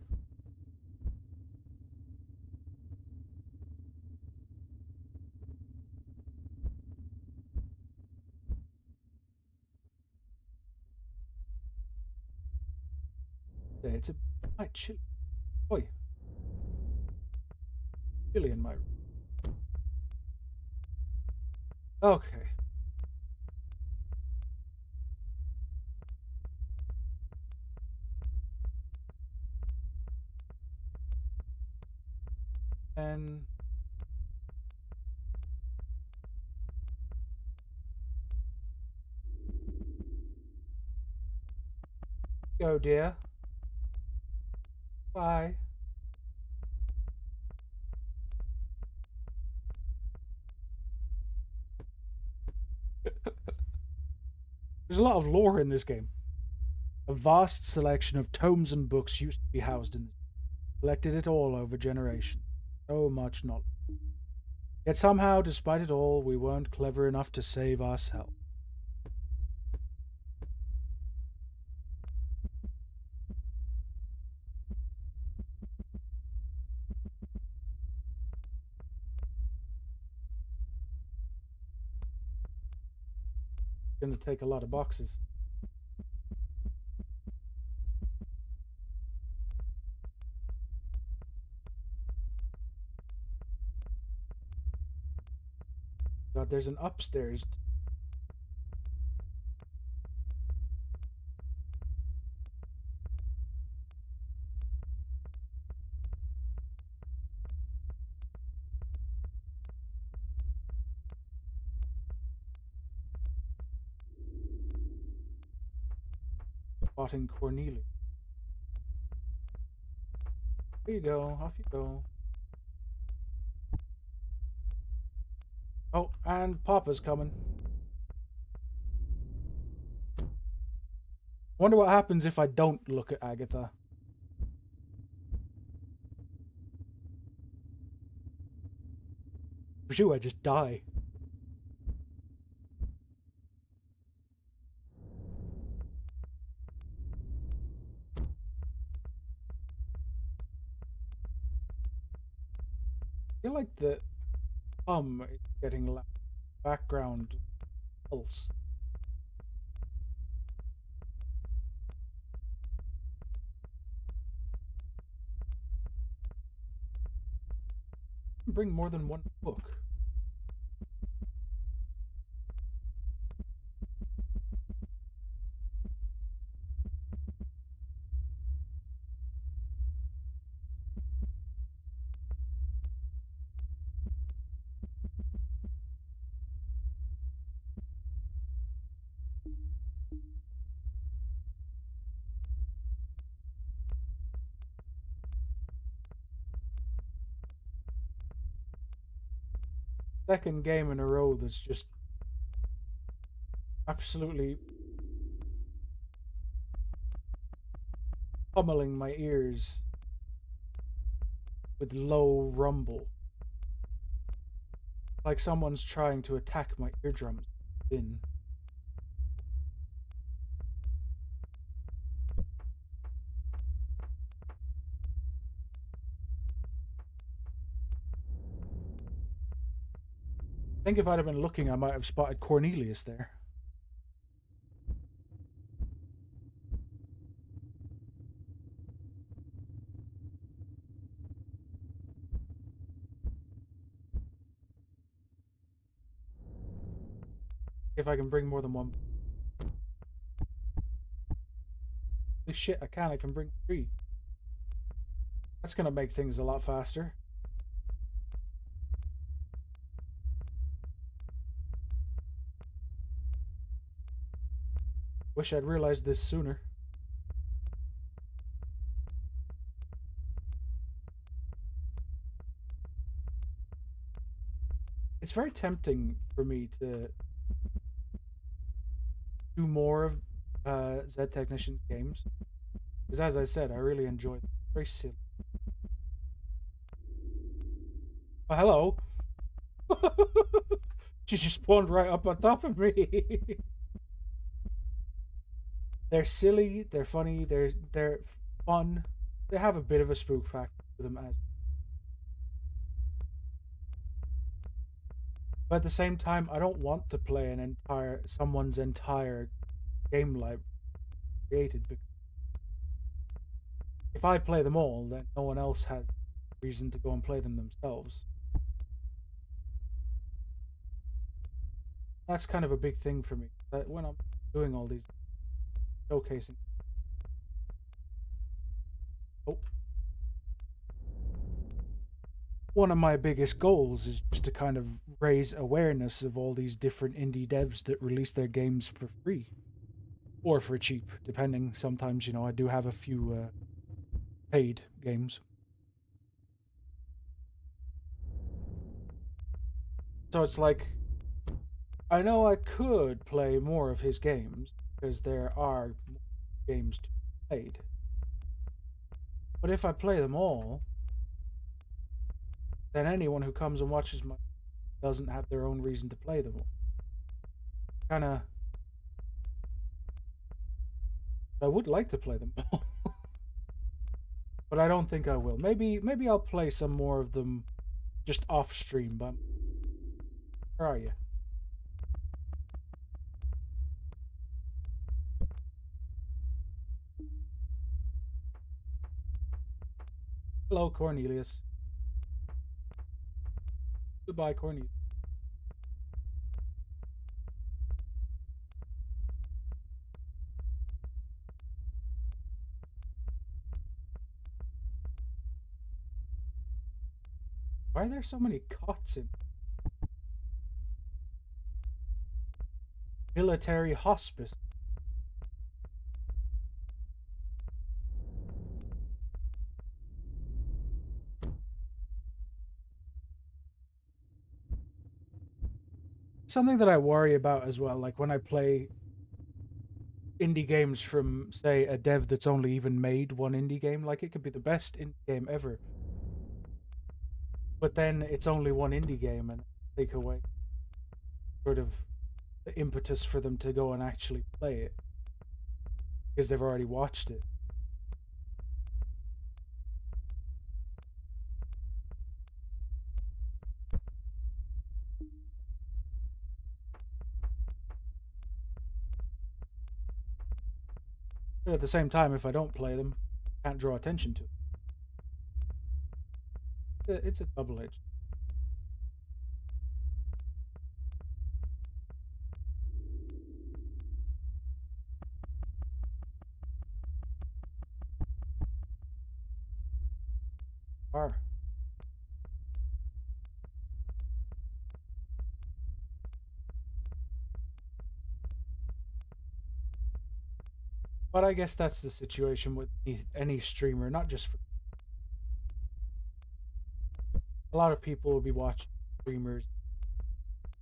Yeah, it's a quite chilly. Oi, chilly in my room. Okay. And go, dear. Bye. There's a lot of lore in this game. A vast selection of tomes and books used to be housed in this. Collected it all over generations. So much knowledge. Yet somehow, despite it all, we weren't clever enough to save ourselves. It's gonna take a lot of boxes. God, there's an upstairs. Spotting Cornelia. There you go. Off you go. Oh, and Papa's coming. Wonder what happens if I don't look at Agatha. For sure, I just die. I feel like the is getting background pulse. Bring more than one book. Second game in a row that's just absolutely pummeling my ears with low rumble. Like someone's trying to attack my eardrums in. I think if I'd have been looking, I might have spotted Cornelius there. If I can bring more than one. Holy shit, I can. I can bring 3. That's gonna make things a lot faster. Wish I'd realized this sooner. It's very tempting for me to do more of Z Technician's games. Because as I said, I really enjoy them. Very silly. Oh, hello. She just spawned right up on top of me. They're silly, they're funny, they're fun. They have a bit of a spook factor to them as, but at the same time, I don't want to play an entire someone's entire game library created because if I play them all, then no one else has reason to go and play them themselves. That's kind of a big thing for me. That when I'm doing all these showcasing, oh, one of my biggest goals is just to kind of raise awareness of all these different indie devs that release their games for free or for cheap, depending. Sometimes, I do have a few paid games. So it's like, I know I could play more of his games because there are more games to be played. But if I play them all, then anyone who comes and watches my doesn't have their own reason to play them all. Kind of. I would like to play them all, but I don't think I will. Maybe I'll play some more of them just off stream. But where are you? Hello, Cornelius. Goodbye, Cornelius. Why are there so many cots in military hospice? Something that I worry about as well, like when I play indie games from, say, a dev that's only even made one indie game, like it could be the best indie game ever, but then it's only one indie game and take away sort of the impetus for them to go and actually play it because they've already watched it. But at the same time, if I don't play them, I can't draw attention to it. It's a double-edged. Are. But I guess that's the situation with any streamer, not just for a lot of people will be watching streamers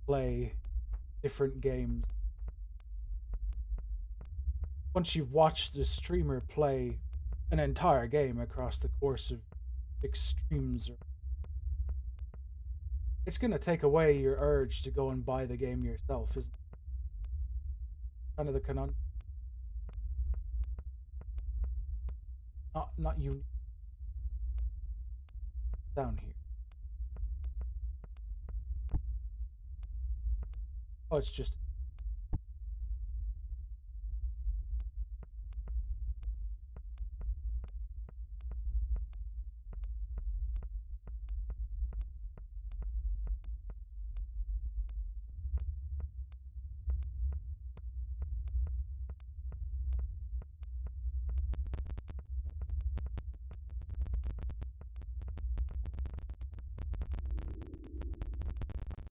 play different games. Once you've watched the streamer play an entire game across the course of 6 streams, it's going to take away your urge to go and buy the game yourself, isn't it? Kind of the conundrum. Not you down here. Oh, it's just.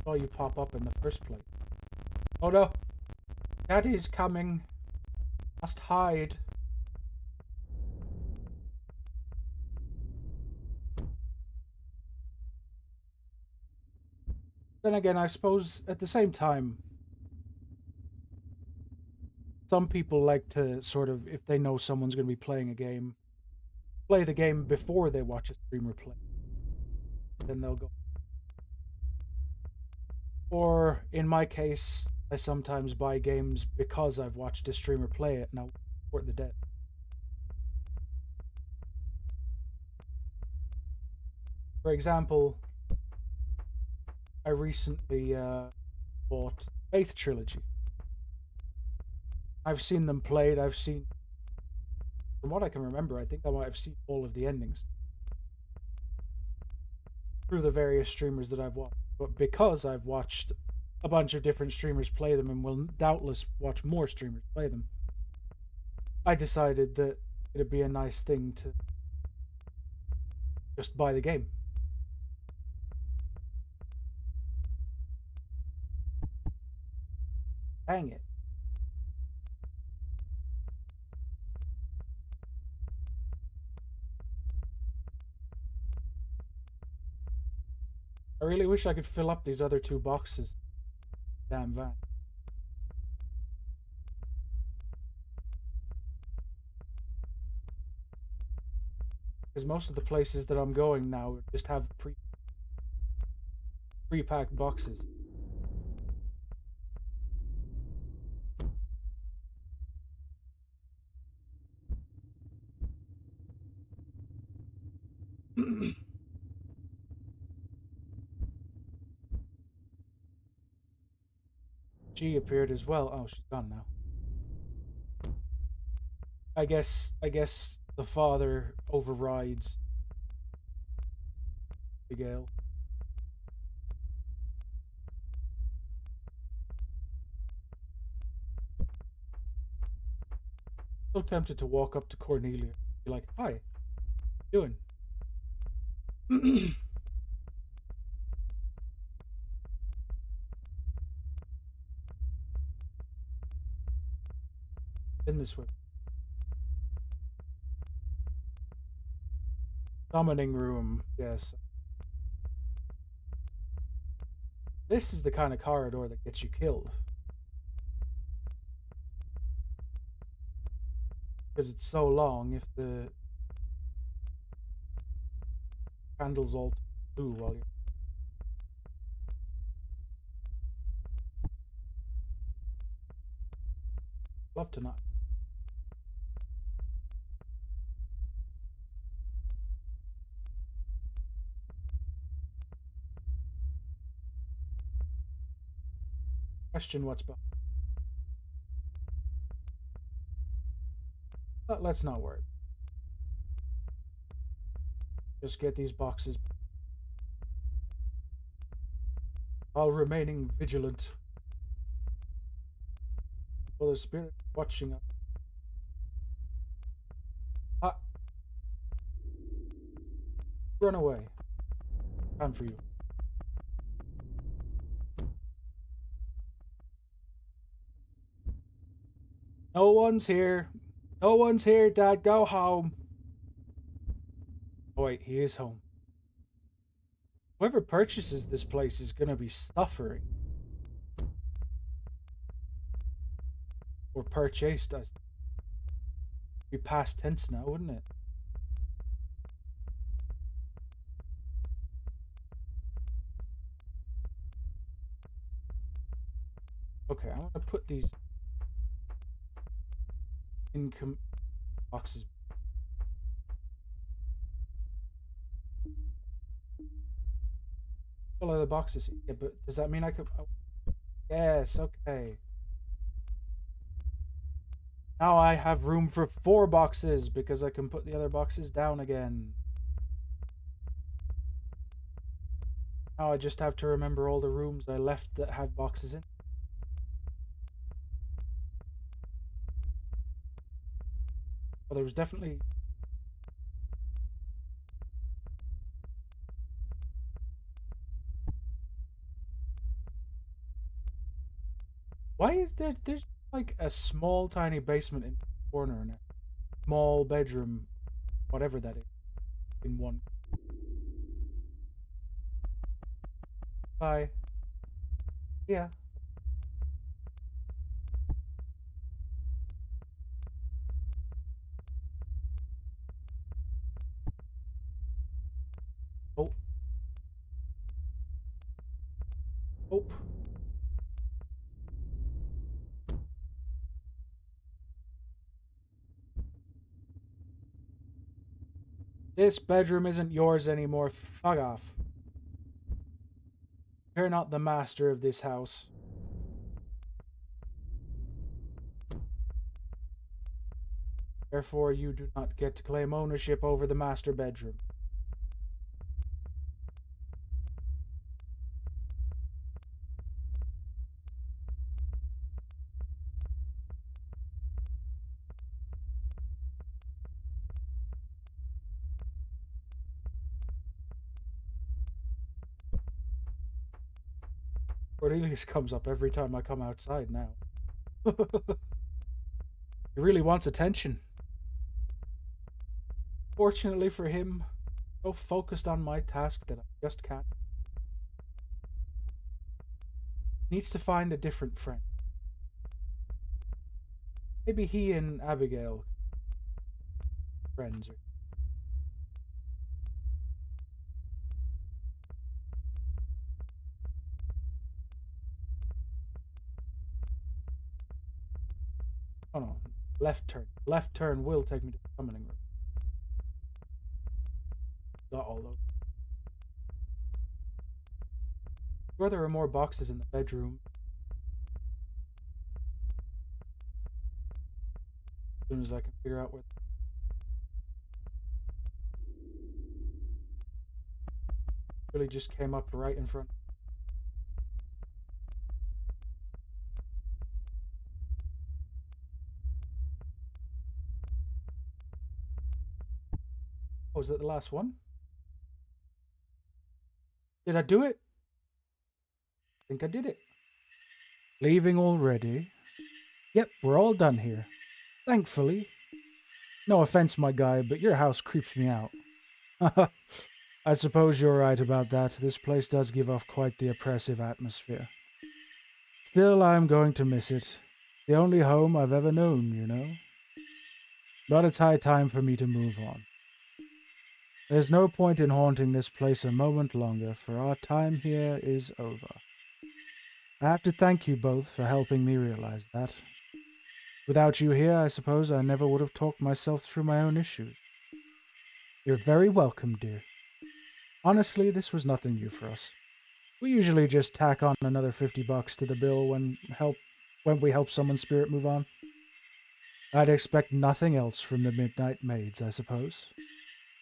Saw you pop up in the first place. Oh no! Daddy's coming. Must hide. Then again, I suppose at the same time, some people like to sort of, if they know someone's going to be playing a game, play the game before they watch a streamer play. Then they'll go. Or in my case, I sometimes buy games because I've watched a streamer play it. Now, support the dead. For example, I recently bought Faith Trilogy. I've seen them played. I've seen, from what I can remember, I think I might have seen all of the endings through the various streamers that I've watched. But because I've watched a bunch of different streamers play them and will doubtless watch more streamers play them, I decided that it'd be a nice thing to just buy the game. Dang it. I really wish I could fill up these other two boxes. Damn van. Because most of the places that I'm going now just have pre-packed boxes. She appeared as well. Oh, she's gone now. I guess the father overrides Miguel. So tempted to walk up to Cornelia, be like, "Hi, how you doing?" In this way, summoning room. Yes, this is the kind of corridor that gets you killed because it's so long. If the candles all blue while you're love to not. Question what's behind. But let's not worry. Just get these boxes while remaining vigilant. Well, the spirit watching us. Ah, run away. Time for you. No one's here. No one's here, Dad. Go home. Oh, wait, he is home. Whoever purchases this place is going to be suffering. Or purchased. Be past tense now, wouldn't it? Okay, I'm going to put these income boxes. All of the boxes. Yeah, but does that mean I could... Oh, yes, okay. Now I have room for 4 boxes because I can put the other boxes down again. Now I just have to remember all the rooms I left that have boxes in. Well, there was definitely... Why is there's like a small tiny basement in the corner and a small bedroom, whatever that is, in one. Bye. Yeah. Oh. Oh. This bedroom isn't yours anymore. Fuck off. You're not the master of this house. Therefore, you do not get to claim ownership over the master bedroom. Cornelius comes up every time I come outside now. He really wants attention. Fortunately for him, I'm so focused on my task that I just can't. He needs to find a different friend. Maybe he and Abigail friends. Oh no, left turn. Left turn will take me to the summoning room. Got all those. Sure, there are more boxes in the bedroom. As soon as I can figure out where. Really just came up right in front. Oh, is that the last one? Did I do it? I think I did it. Leaving already? Yep, we're all done here. Thankfully. No offense, my guy, but your house creeps me out. I suppose you're right about that. This place does give off quite the oppressive atmosphere. Still, I'm going to miss it. The only home I've ever known, you know? But it's high time for me to move on. There's no point in haunting this place a moment longer, for our time here is over. I have to thank you both for helping me realize that. Without you here, I suppose I never would have talked myself through my own issues. You're very welcome, dear. Honestly, this was nothing new for us. We usually just tack on another $50 to the bill when we help someone's spirit move on. I'd expect nothing else from the Midnight Maids, I suppose.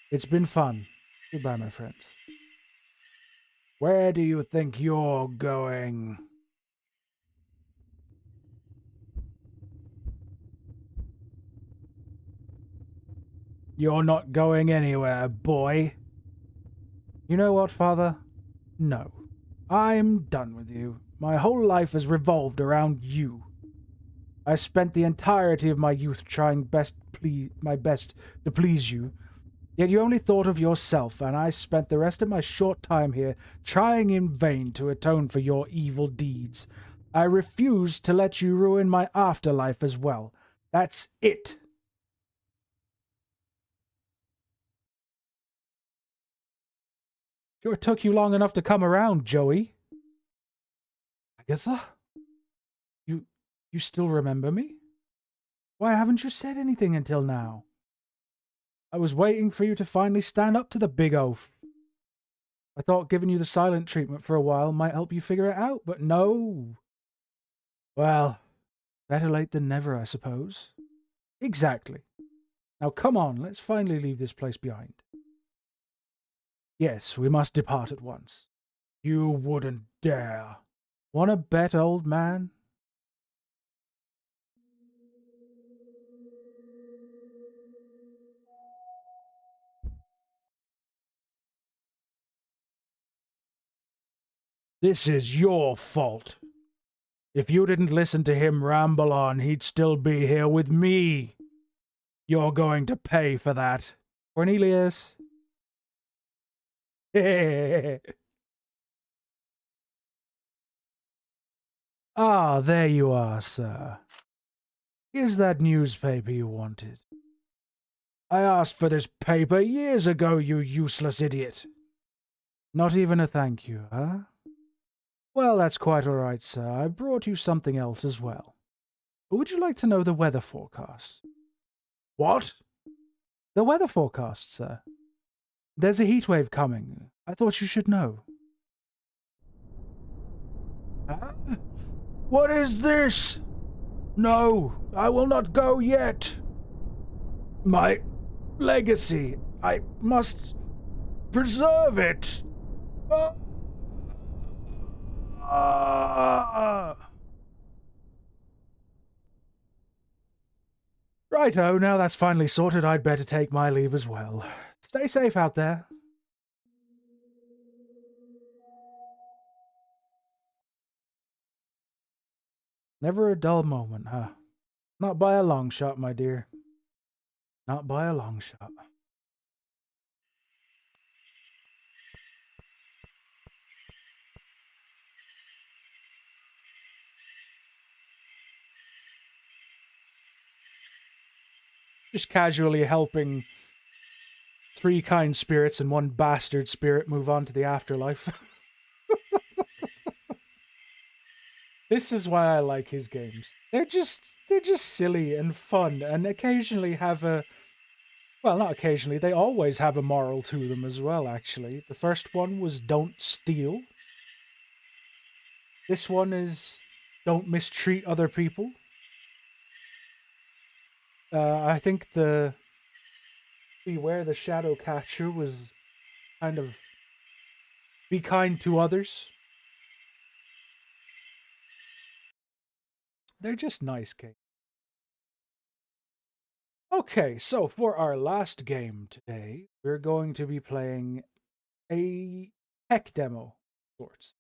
It's been fun. Goodbye, my friends. Where do you think you're going? You're not going anywhere, boy. You know what, Father? No. I'm done with you. My whole life has revolved around you. I spent the entirety of my youth trying my best to please you, yet you only thought of yourself, and I spent the rest of my short time here trying in vain to atone for your evil deeds. I refuse to let you ruin my afterlife as well. That's it. Sure took you long enough to come around, Joey. Agatha? You still remember me? Why haven't you said anything until now? I was waiting for you to finally stand up to the big oaf. I thought giving you the silent treatment for a while might help you figure it out, but no. Well, better late than never, I suppose. Exactly. Now come on, let's finally leave this place behind. Yes, we must depart at once. You wouldn't dare. Wanna bet, old man? This is your fault. If you didn't listen to him ramble on, he'd still be here with me. You're going to pay for that. Cornelius. Ah, there you are, sir. Here's that newspaper you wanted. I asked for this paper years ago, you useless idiot. Not even a thank you, huh? Well, that's quite all right, sir. I brought you something else as well. Would you like to know the weather forecast? What? The weather forecast, sir. There's a heat wave coming. I thought you should know. Huh? What is this? No, I will not go yet. My legacy. I must preserve it. Ah! Righto, now that's finally sorted, I'd better take my leave as well. Stay safe out there. Never a dull moment, huh? Not by a long shot, my dear. Not by a long shot. Just casually helping three kind spirits and one bastard spirit move on to the afterlife. This is why I like his games. They're just silly and fun and occasionally have a well, not occasionally, they always have a moral to them as well, actually. The first one was don't steal. This one is don't mistreat other people. I think the Beware the Shadow Catcher was kind of be kind to others. They're just nice games. Okay, so for our last game today, we're going to be playing a tech demo of sorts.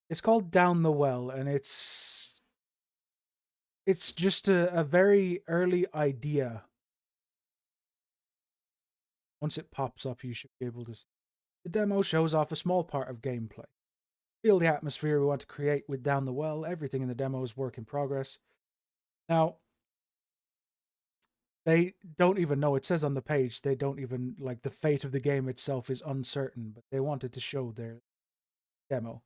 It's called Down the Well, and it's just a very early idea. Once it pops up, you should be able to see. The demo shows off a small part of gameplay. Feel the atmosphere we want to create with Down the Well. Everything in the demo is work in progress. Now, they don't even know. It says on the page they don't even like the fate of the game itself is uncertain, but they wanted to show their demo.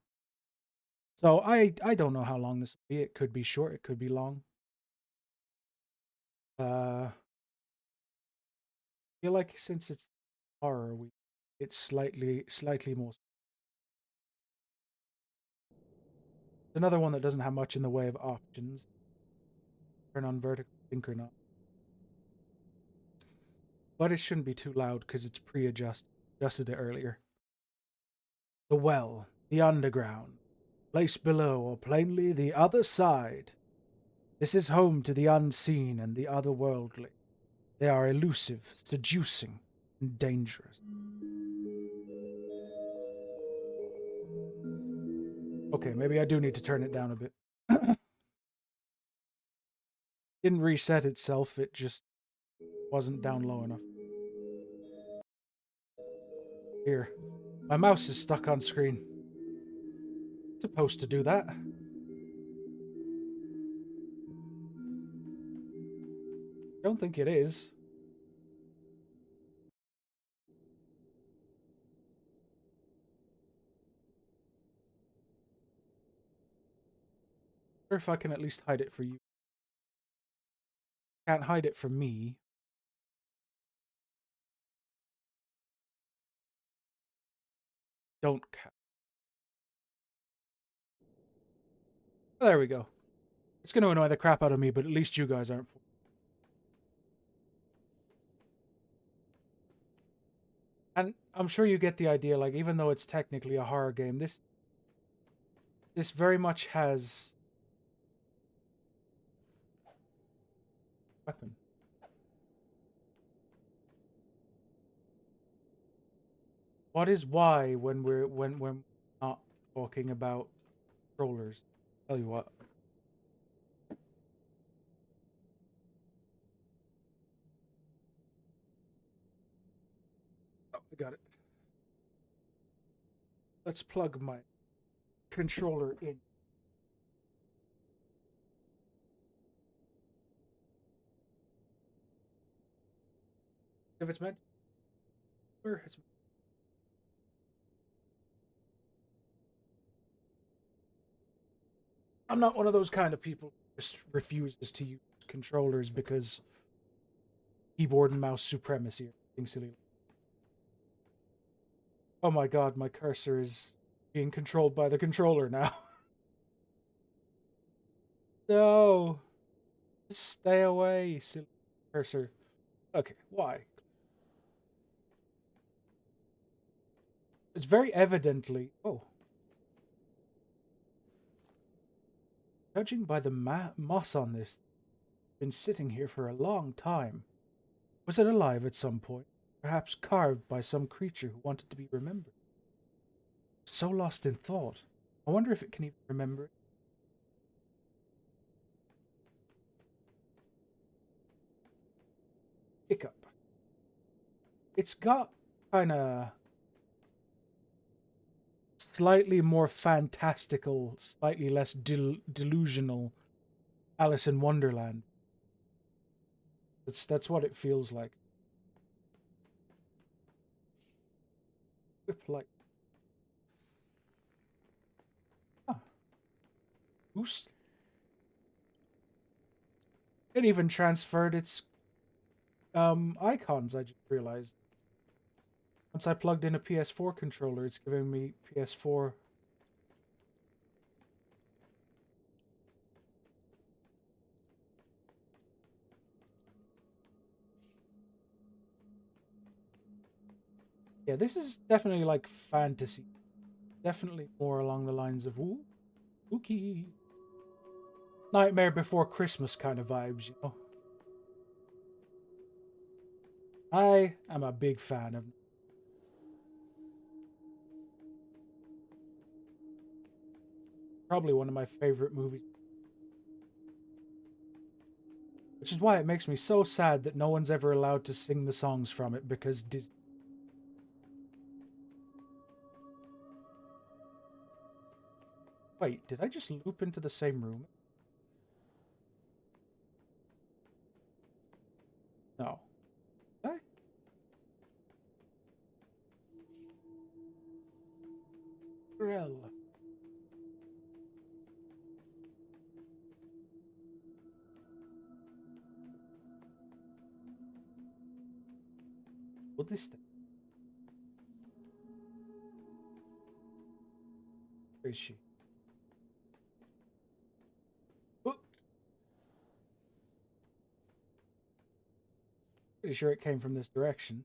So I don't know how long this will be. It could be short, it could be long. I feel like since it's horror, it's slightly more. It's another one that doesn't have much in the way of options. Turn on vertical sync or not. But it shouldn't be too loud because it's adjusted it earlier. The well, the underground, place below, or plainly the other side. This is home to the unseen and the otherworldly. They are elusive, seducing, and dangerous. Okay, maybe I do need to turn it down a bit. Didn't reset itself, it just wasn't down low enough. Here, my mouse is stuck on screen. It's supposed to do that. Don't think it is. Or if I can at least hide it for you. Can't hide it from me. Don't ca- There we go. It's going to annoy the crap out of me, but at least you guys aren't. And I'm sure you get the idea, like, even though it's technically a horror game, this very much has weapon. What is why when we're not talking about controllers? Tell you what. Oh, I got it. Let's plug my controller in. If it's meant, or it's. I'm not one of those kind of people who just refuses to use controllers because keyboard and mouse supremacy or something silly. Oh my god, my cursor is being controlled by the controller now. No! Just stay away, silly cursor. Okay, why? It's very evidently... Oh. Judging by the moss on this, it's been sitting here for a long time. Was it alive at some point? Perhaps carved by some creature who wanted to be remembered? So lost in thought. I wonder if it can even remember it. Hiccup. It's got kind of slightly more fantastical, slightly less delusional Alice in Wonderland. That's what it feels like. Whip like ah, boost. It even transferred its icons. I just realized once I plugged in a PS4 controller, it's giving me PS4. Yeah, this is definitely like fantasy. Definitely more along the lines of ooh, spooky, Nightmare Before Christmas kind of vibes, you know. I am a big fan of probably one of my favorite movies, which is why it makes me so sad that no one's ever allowed to sing the songs from it because Disney. Wait, did I just loop into the same room? No. Did I? Grell. What is that? Where is she? Oh, pretty sure it came from this direction.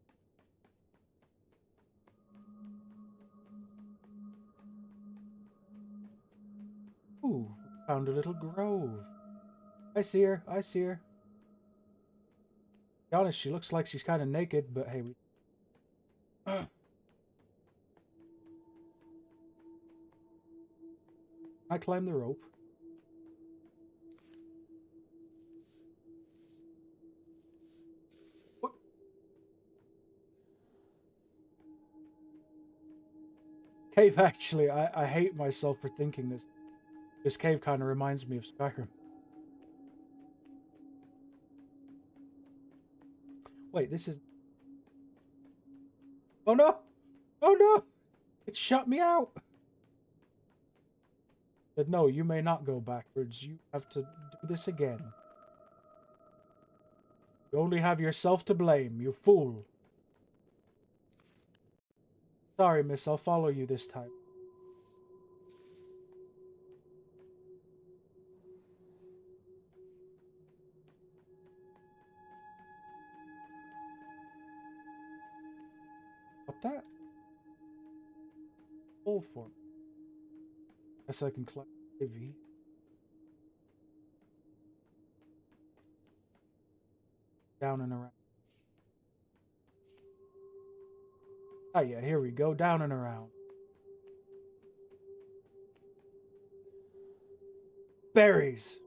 Ooh, found a little grove. I see her. I see her. To be honest, she looks like she's kind of naked, but hey, we. I climb the rope. What? Cave, actually, I hate myself for thinking this. This cave kind of reminds me of Skyrim. Wait, this is. Oh no! Oh no! It shut me out! Said, no, you may not go backwards. You have to do this again. You only have yourself to blame, you fool. Sorry, miss, I'll follow you this time. Up that? Full form. Guess I can climb heavy. Down and around. Ah, yeah, here we go. Down and around. Berries!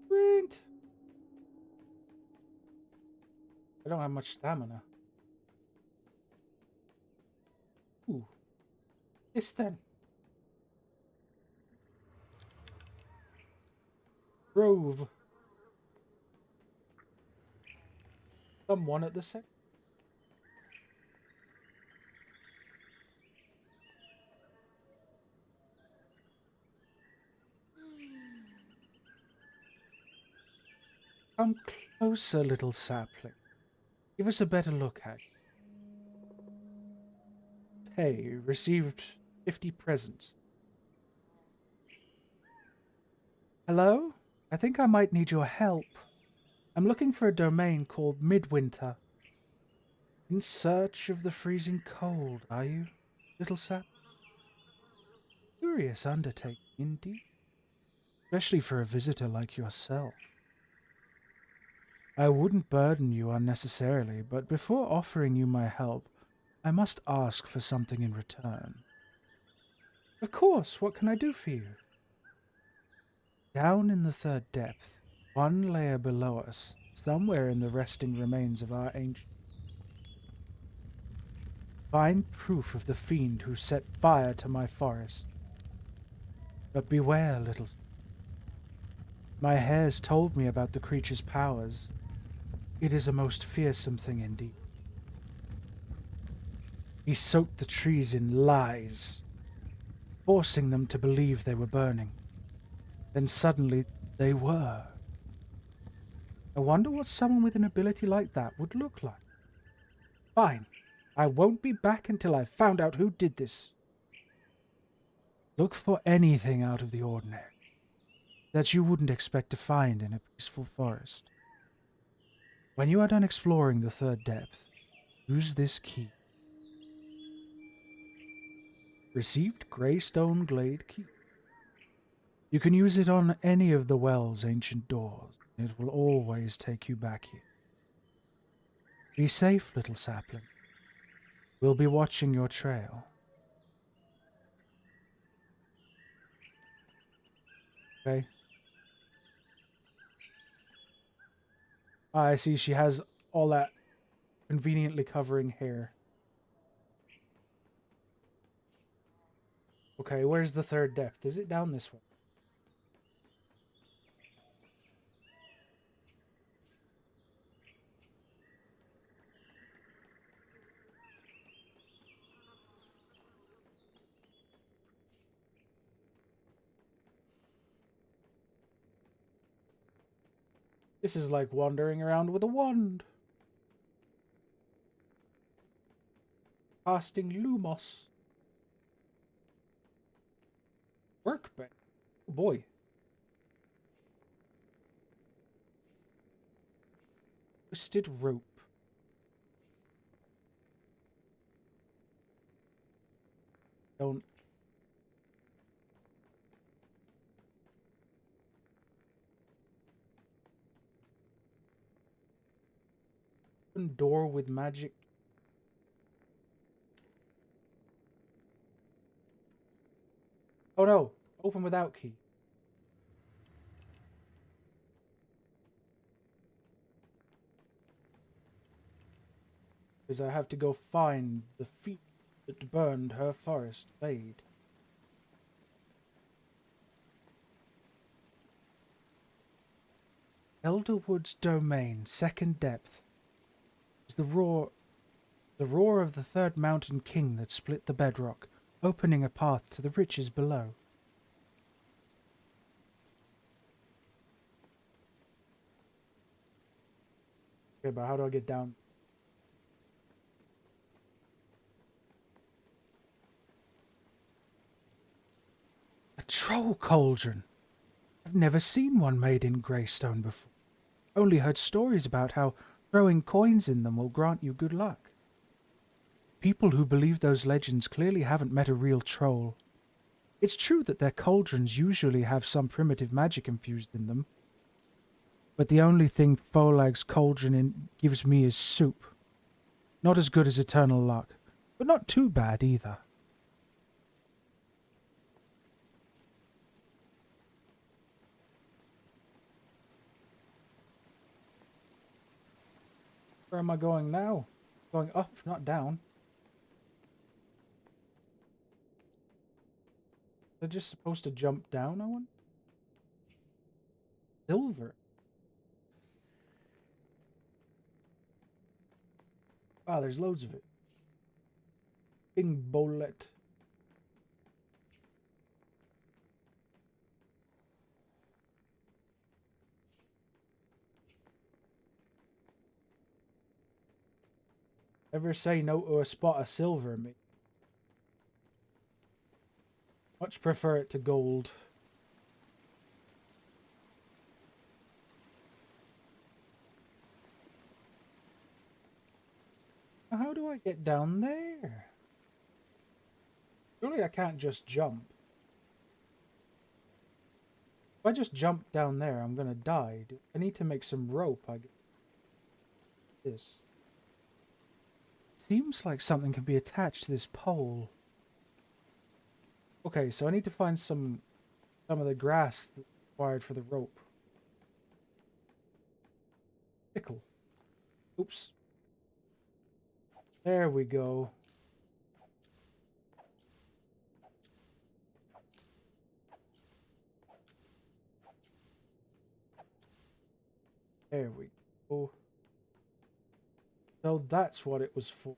Sprint! I don't have much stamina. Ooh. This then. Grove. Someone at the center. Come Closer, little sapling. Give us a better look at you. Hey, received 50 presents. Hello? I think I might need your help. I'm looking for a domain called Midwinter. In search of the freezing cold, are you, little sap? Curious undertaking, indeed. Especially for a visitor like yourself. I wouldn't burden you unnecessarily, but before offering you my help, I must ask for something in return. Of course, what can I do for you? Down in the third depth, one layer below us, somewhere in the resting remains of our ancient, find proof of the fiend who set fire to my forest. But beware, little. My hares told me about the creature's powers. It is a most fearsome thing indeed. He soaked the trees in lies, forcing them to believe they were burning. Then suddenly they were. I wonder what someone with an ability like that would look like. Fine. I won't be back until I've found out who did this. Look for anything out of the ordinary that you wouldn't expect to find in a peaceful forest. When you are done exploring the third depth, use this key. Received Greystone Glade Key. You can use it on any of the well's ancient doors. It will always take you back here. Be safe, little sapling. We'll be watching your trail. Okay? I see she has all that conveniently covering hair. Okay, where's the third depth? Is it down this way? This is like wandering around with a wand. Casting Lumos. Workbench. Oh boy. Twisted rope. Don't. Open door with magic. Oh no. Open without key. Because I have to go find the feet that burned her forest Maid. Elderwood's domain, second depth, is the roar of the third mountain king that split the bedrock, opening a path to the riches below. Okay, but how do I get down? A troll cauldron! I've never seen one made in Greystone before. Only heard stories about how throwing coins in them will grant you good luck. People who believe those legends clearly haven't met a real troll. It's true that their cauldrons usually have some primitive magic infused in them, but the only thing Folag's cauldron gives me is soup. Not as good as eternal luck, but not too bad either. Where am I going now? Going up, not down. They're just supposed to jump down, I want? Silver. Ah, there's loads of it. Bing Bolet. Ever say no to a spot of silver, mate? Much prefer it to gold. How do I get down there? Surely I can't just jump. If I just jump down there, I'm gonna die. I need to make some rope, I guess. This. Seems like something can be attached to this pole. Okay, so I need to find some of the grass that's required for the rope. Sickle. Oops. There we go. There we go. So that's what it was for.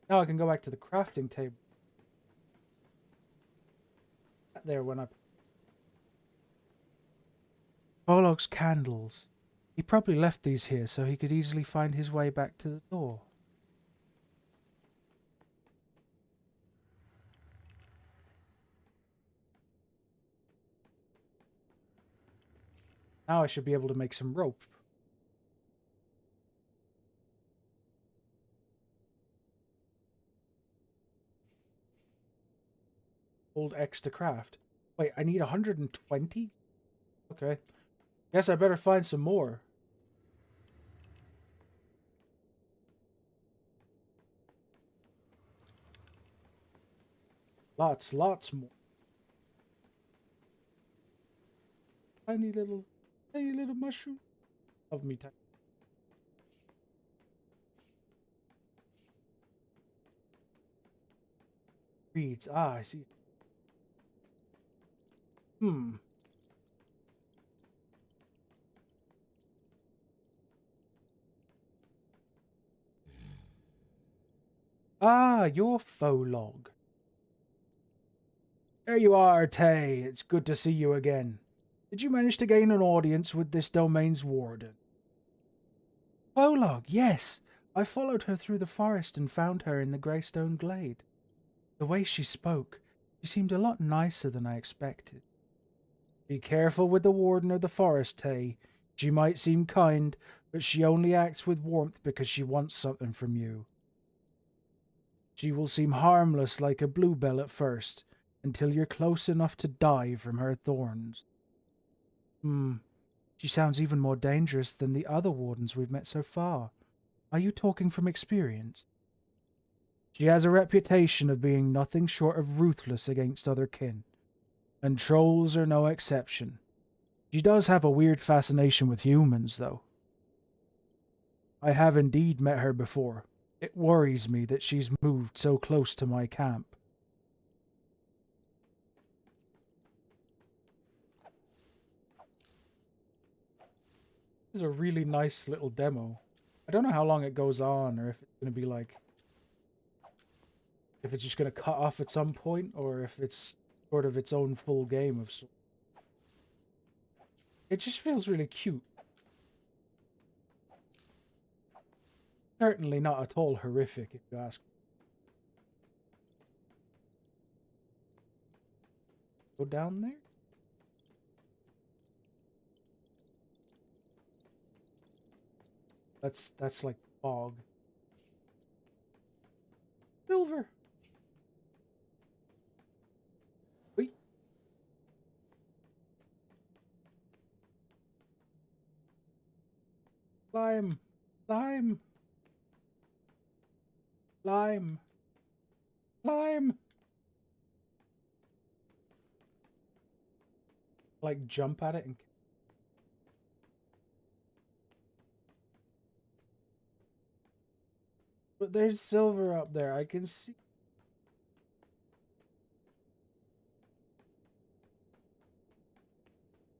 Now I can go back to the crafting table. There when I... Pollock's candles. He probably left these here so he could easily find his way back to the door. Now I should be able to make some rope. Hold X to craft. Wait, I need 120? Okay. Guess I better find some more. Lots more. Tiny little mushroom. Love me time. Reeds. Ah, I see. Hmm. Ah, you're faux log. There you are, Tay. It's good to see you again. Did you manage to gain an audience with this domain's warden? Prologue, yes. I followed her through the forest and found her in the Greystone Glade. The way she spoke, she seemed a lot nicer than I expected. Be careful with the warden of the forest, Tay. She might seem kind, but she only acts with warmth because she wants something from you. She will seem harmless like a bluebell at first, until you're close enough to die from her thorns. She sounds even more dangerous than the other wardens we've met so far. Are you talking from experience? She has a reputation of being nothing short of ruthless against other kin, and trolls are no exception. She does have a weird fascination with humans, though. I have indeed met her before. It worries me that she's moved so close to my camp. This is a really nice little demo. I don't know how long it goes on, or if it's going to be like... if it's just going to cut off at some point, or if it's sort of its own full game of sorts. It just feels really cute. Certainly not at all horrific, if you ask me. Go down there? That's like fog. Silver. Wait. Lime. Lime. Lime. Lime. Like jump at it and... But there's silver up there. I can see.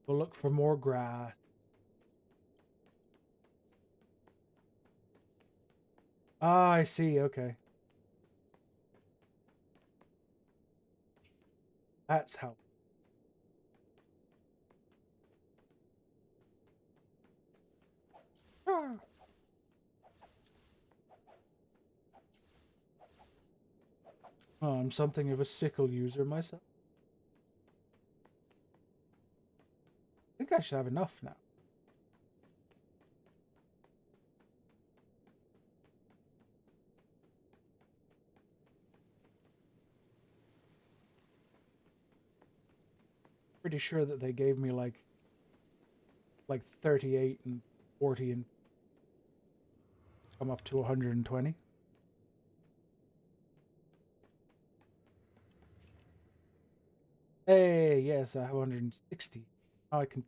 We'll look for more grass. Ah, I see. Okay. That's how. Ah. Oh, I'm something of a sickle user myself. I think I should have enough now. Pretty sure that they gave me like 38 and 40 and come up to 120. Hey, yes, I have 160. Now I can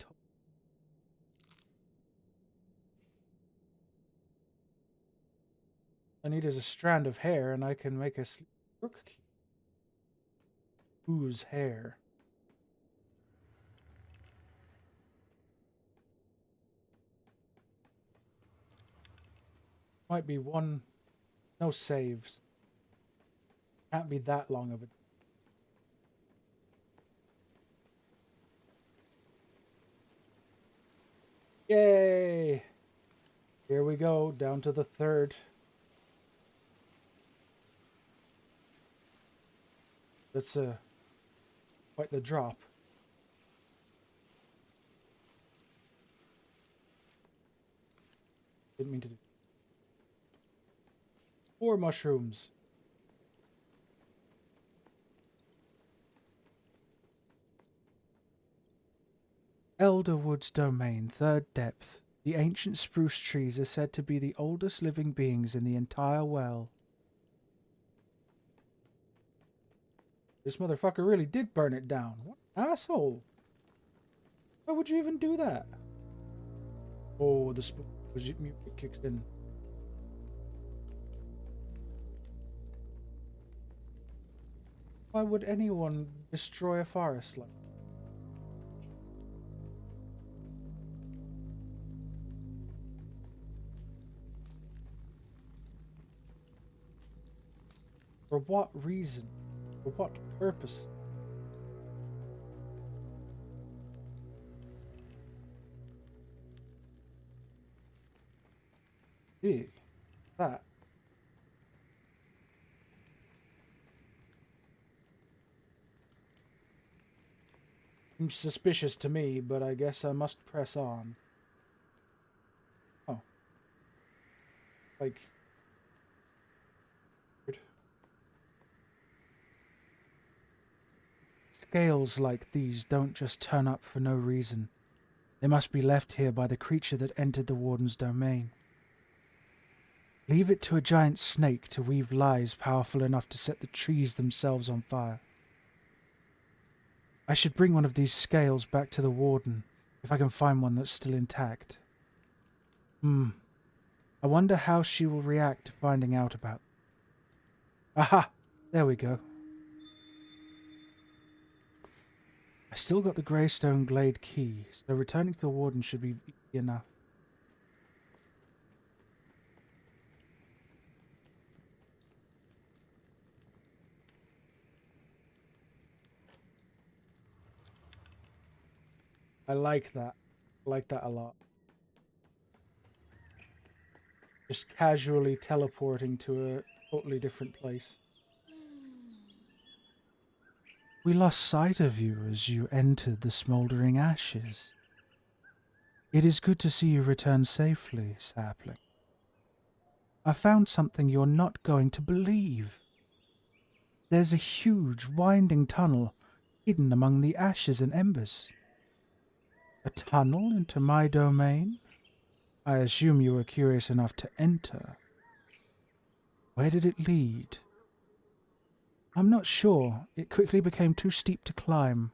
I need is a strand of hair and I can make a rook key. Whose hair? Might be one. No saves. Can't be that long of a. Yay! Here we go, down to the third. That's quite the drop. Didn't mean to do. 4 mushrooms. Elderwood's domain, third depth. The ancient spruce trees are said to be the oldest living beings in the entire well. This motherfucker really did burn it down. What an asshole. Why would you even do that? Oh, the music kicks in. Why would anyone destroy a forest like that? For what reason? For what purpose? Ew, that. Seems suspicious to me, but I guess I must press on. Oh. Like. Scales like these don't just turn up for no reason. They must be left here by the creature that entered the warden's domain. Leave it to a giant snake to weave lies powerful enough to set the trees themselves on fire. I should bring one of these scales back to the warden, if I can find one that's still intact. I wonder how she will react to finding out about. Aha! There we go. I still got the Greystone Glade key, so returning to the warden should be easy enough. I like that. I like that a lot. Just casually teleporting to a totally different place. We lost sight of you as you entered the smouldering ashes. It is good to see you return safely, Sapling. I found something you're not going to believe. There's a huge, winding tunnel hidden among the ashes and embers. A tunnel into my domain? I assume you were curious enough to enter. Where did it lead? I'm not sure. It quickly became too steep to climb.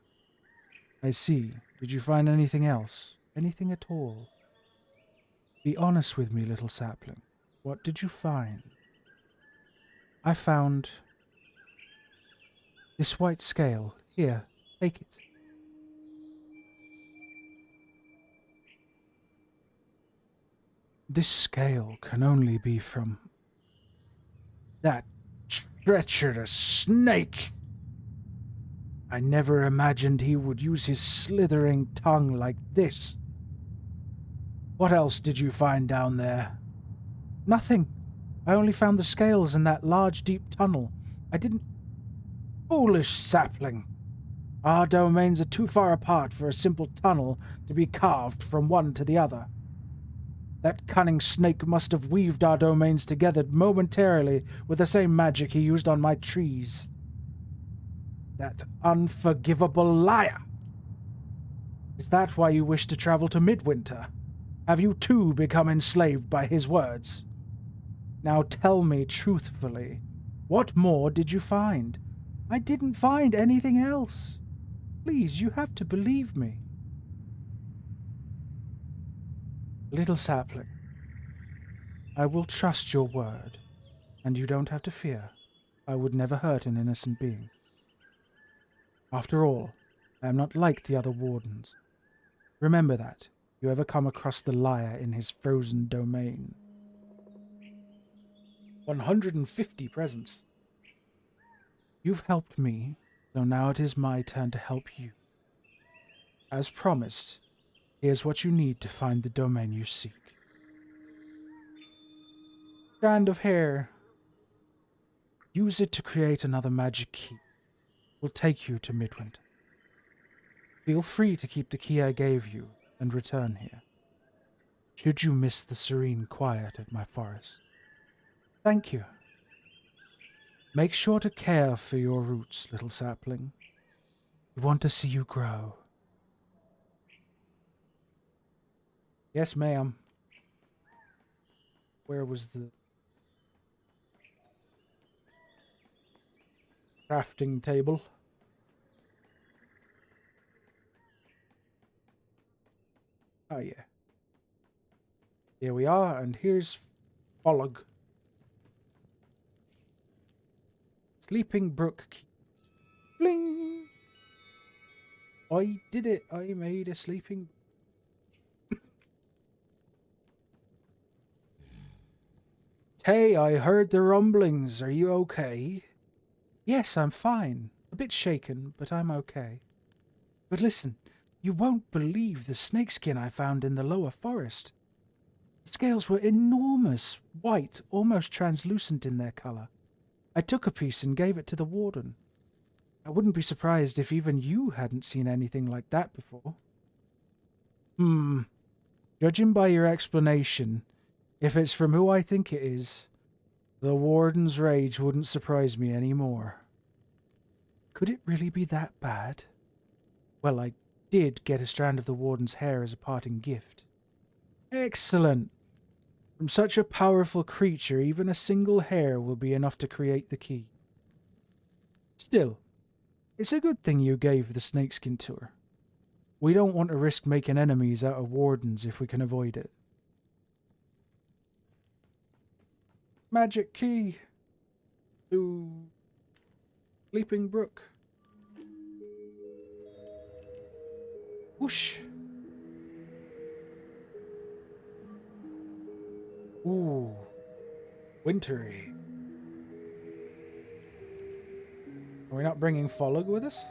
I see. Did you find anything else? Anything at all? Be honest with me, little sapling. What did you find? I found this white scale. Here, take it. This scale can only be from that treacherous snake. I never imagined he would use his slithering tongue like this. What else did you find down there? Nothing. I only found the scales in that large, deep tunnel. I didn't... Foolish sapling! Our domains are too far apart for a simple tunnel to be carved from one to the other. That cunning snake must have weaved our domains together momentarily with the same magic he used on my trees. That unforgivable liar! Is that why you wish to travel to Midwinter? Have you too become enslaved by his words? Now tell me truthfully, what more did you find? I didn't find anything else. Please, you have to believe me. Little sapling, I will trust your word, and you don't have to fear. I would never hurt an innocent being. After all, I am not like the other wardens. Remember that, if you ever come across the liar in his frozen domain. 150 presents. You've helped me, so now it is my turn to help you. As promised, here's what you need to find the domain you seek. Strand of hair. Use it to create another magic key. It will take you to Midwinter. Feel free to keep the key I gave you and return here, should you miss the serene quiet of my forest. Thank you. Make sure to care for your roots, little sapling. We want to see you grow. Yes, ma'am. Where was the crafting table? Oh, yeah. Here we are, and here's Folog. Sleeping Brook Key. Bling! I did it. I made a sleeping... Hey, I heard the rumblings. Are you okay? Yes, I'm fine. A bit shaken, but I'm okay. But listen, you won't believe the snakeskin I found in the lower forest. The scales were enormous, white, almost translucent in their color. I took a piece and gave it to the warden. I wouldn't be surprised if even you hadn't seen anything like that before. Judging by your explanation, if it's from who I think it is, the warden's rage wouldn't surprise me any more. Could it really be that bad? Well, I did get a strand of the warden's hair as a parting gift. Excellent. From such a powerful creature, even a single hair will be enough to create the key. Still, it's a good thing you gave the snakeskin tour. We don't want to risk making enemies out of wardens if we can avoid it. Magic key to Sleeping Brook. Whoosh. Ooh, wintry. Are we not bringing Folog with us?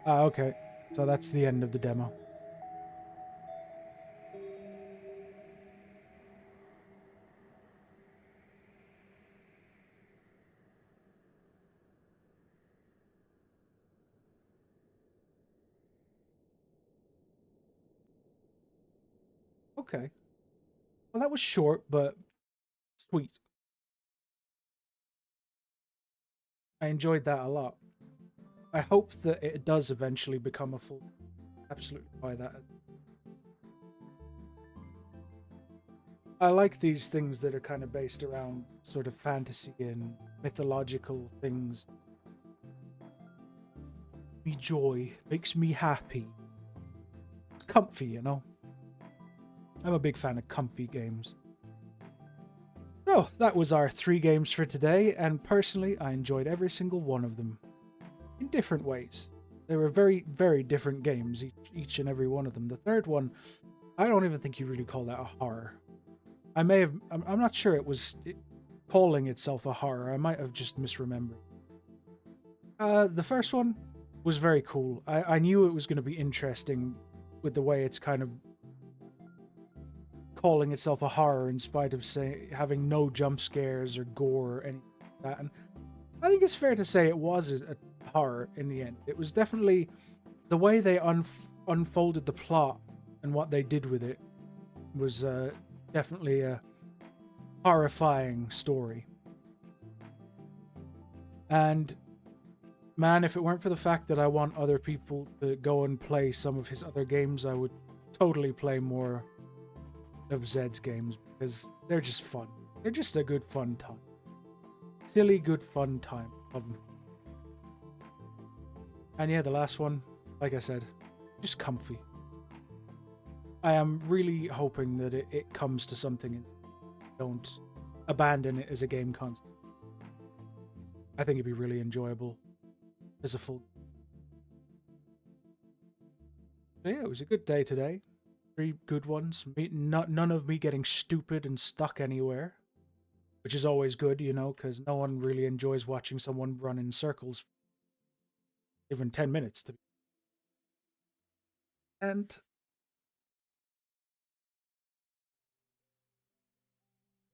Ah, okay. So that's the end of the demo. Okay. Well, that was short, but sweet. I enjoyed that a lot. I hope that it does eventually become a full. Absolutely buy that. I like these things that are kind of based around sort of fantasy and mythological things. Me joy, makes me happy. It's comfy, you know. I'm a big fan of comfy games. So, that was our 3 games for today, and personally, I enjoyed every single one of them. In different ways. They were very, very different games, each and every one of them. The third one, I don't even think you really call that a horror. I'm not sure it was calling itself a horror. I might have just misremembered. The first one was very cool. I knew it was going to be interesting with the way it's kind of calling itself a horror in spite of having no jump scares or gore or anything like that. And I think it's fair to say it was a horror in the end. It was definitely the way they unfolded the plot and what they did with it was definitely a horrifying story. And man, if it weren't for the fact that I want other people to go and play some of his other games, I would totally play more of Zed's games because they're just fun. They're just a good fun time. Silly, good fun time. Love them. And yeah, the last one, like I said, just comfy. I am really hoping that it comes to something and don't abandon it as a game concept. I think it'd be really enjoyable as a full. So yeah, it was a good day today. 3 good ones. None of me getting stupid and stuck anywhere, which is always good, because no one really enjoys watching someone run in circles for even 10 minutes. And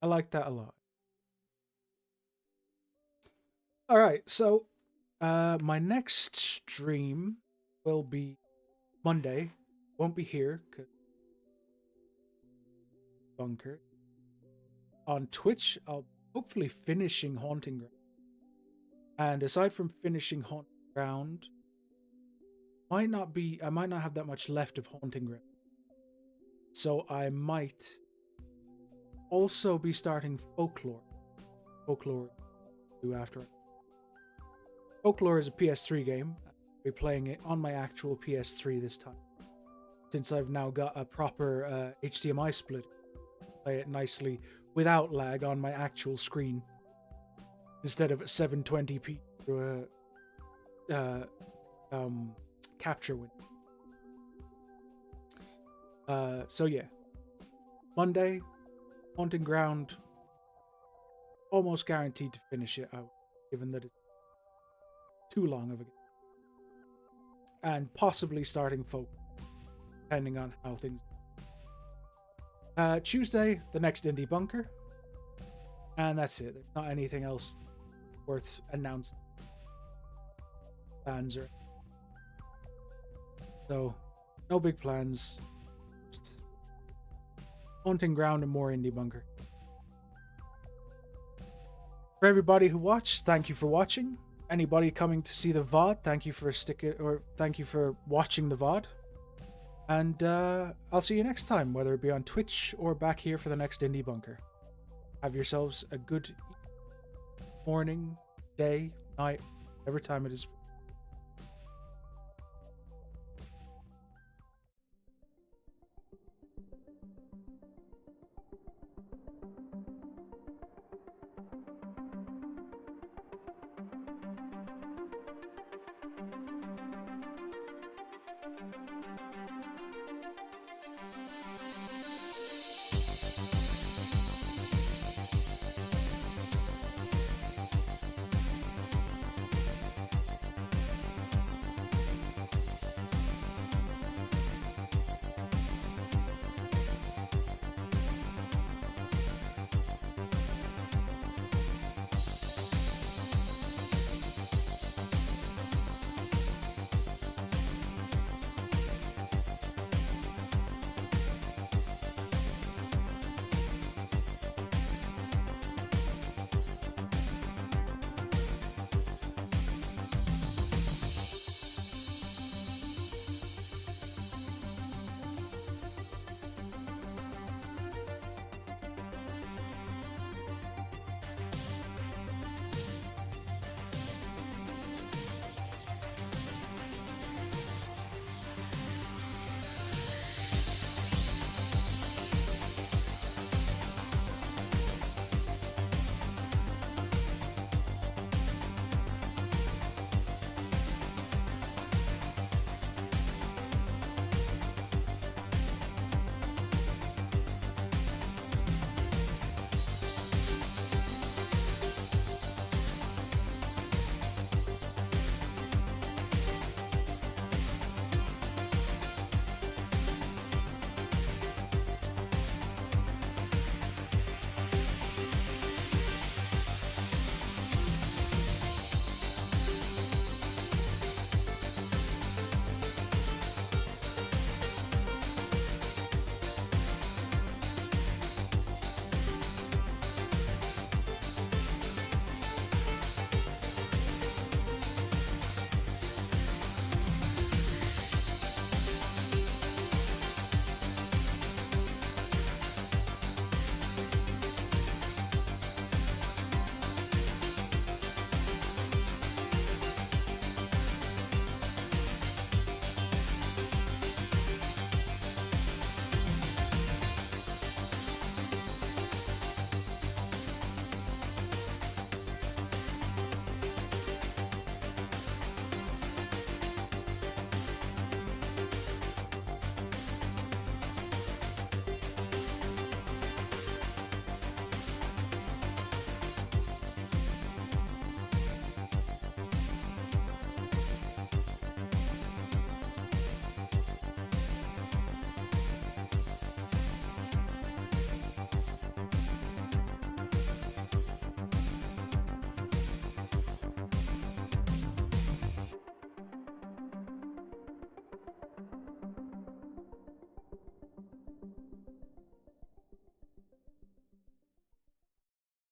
I like that a lot. All right, so my next stream will be Monday. Won't be here because bunker. On Twitch, I'll hopefully finishing Haunting Ground. And aside from finishing Haunting Ground, I might not have that much left of Haunting Ground. So I might also be starting Folklore. Folklore do after. Folklore is a PS3 game. I'll be playing it on my actual PS3 this time. Since I've now got a proper HDMI split, play it nicely without lag on my actual screen instead of at 720p through a capture window. So yeah, Monday, Haunting Ground, almost guaranteed to finish it out, given that it's too long of a game. And possibly starting Folk, depending on how things. Tuesday, the next Indie Bunker, and that's it. There's not anything else worth announcing. Plans or so, no big plans. Just Haunting Ground and more Indie Bunker. For everybody who watched, thank you for watching. Anybody coming to see the VOD, thank you for watching the VOD. And I'll see you next time, whether it be on Twitch or back here for the next Indie Bunker. Have yourselves a good morning, day, night, whatever time it is.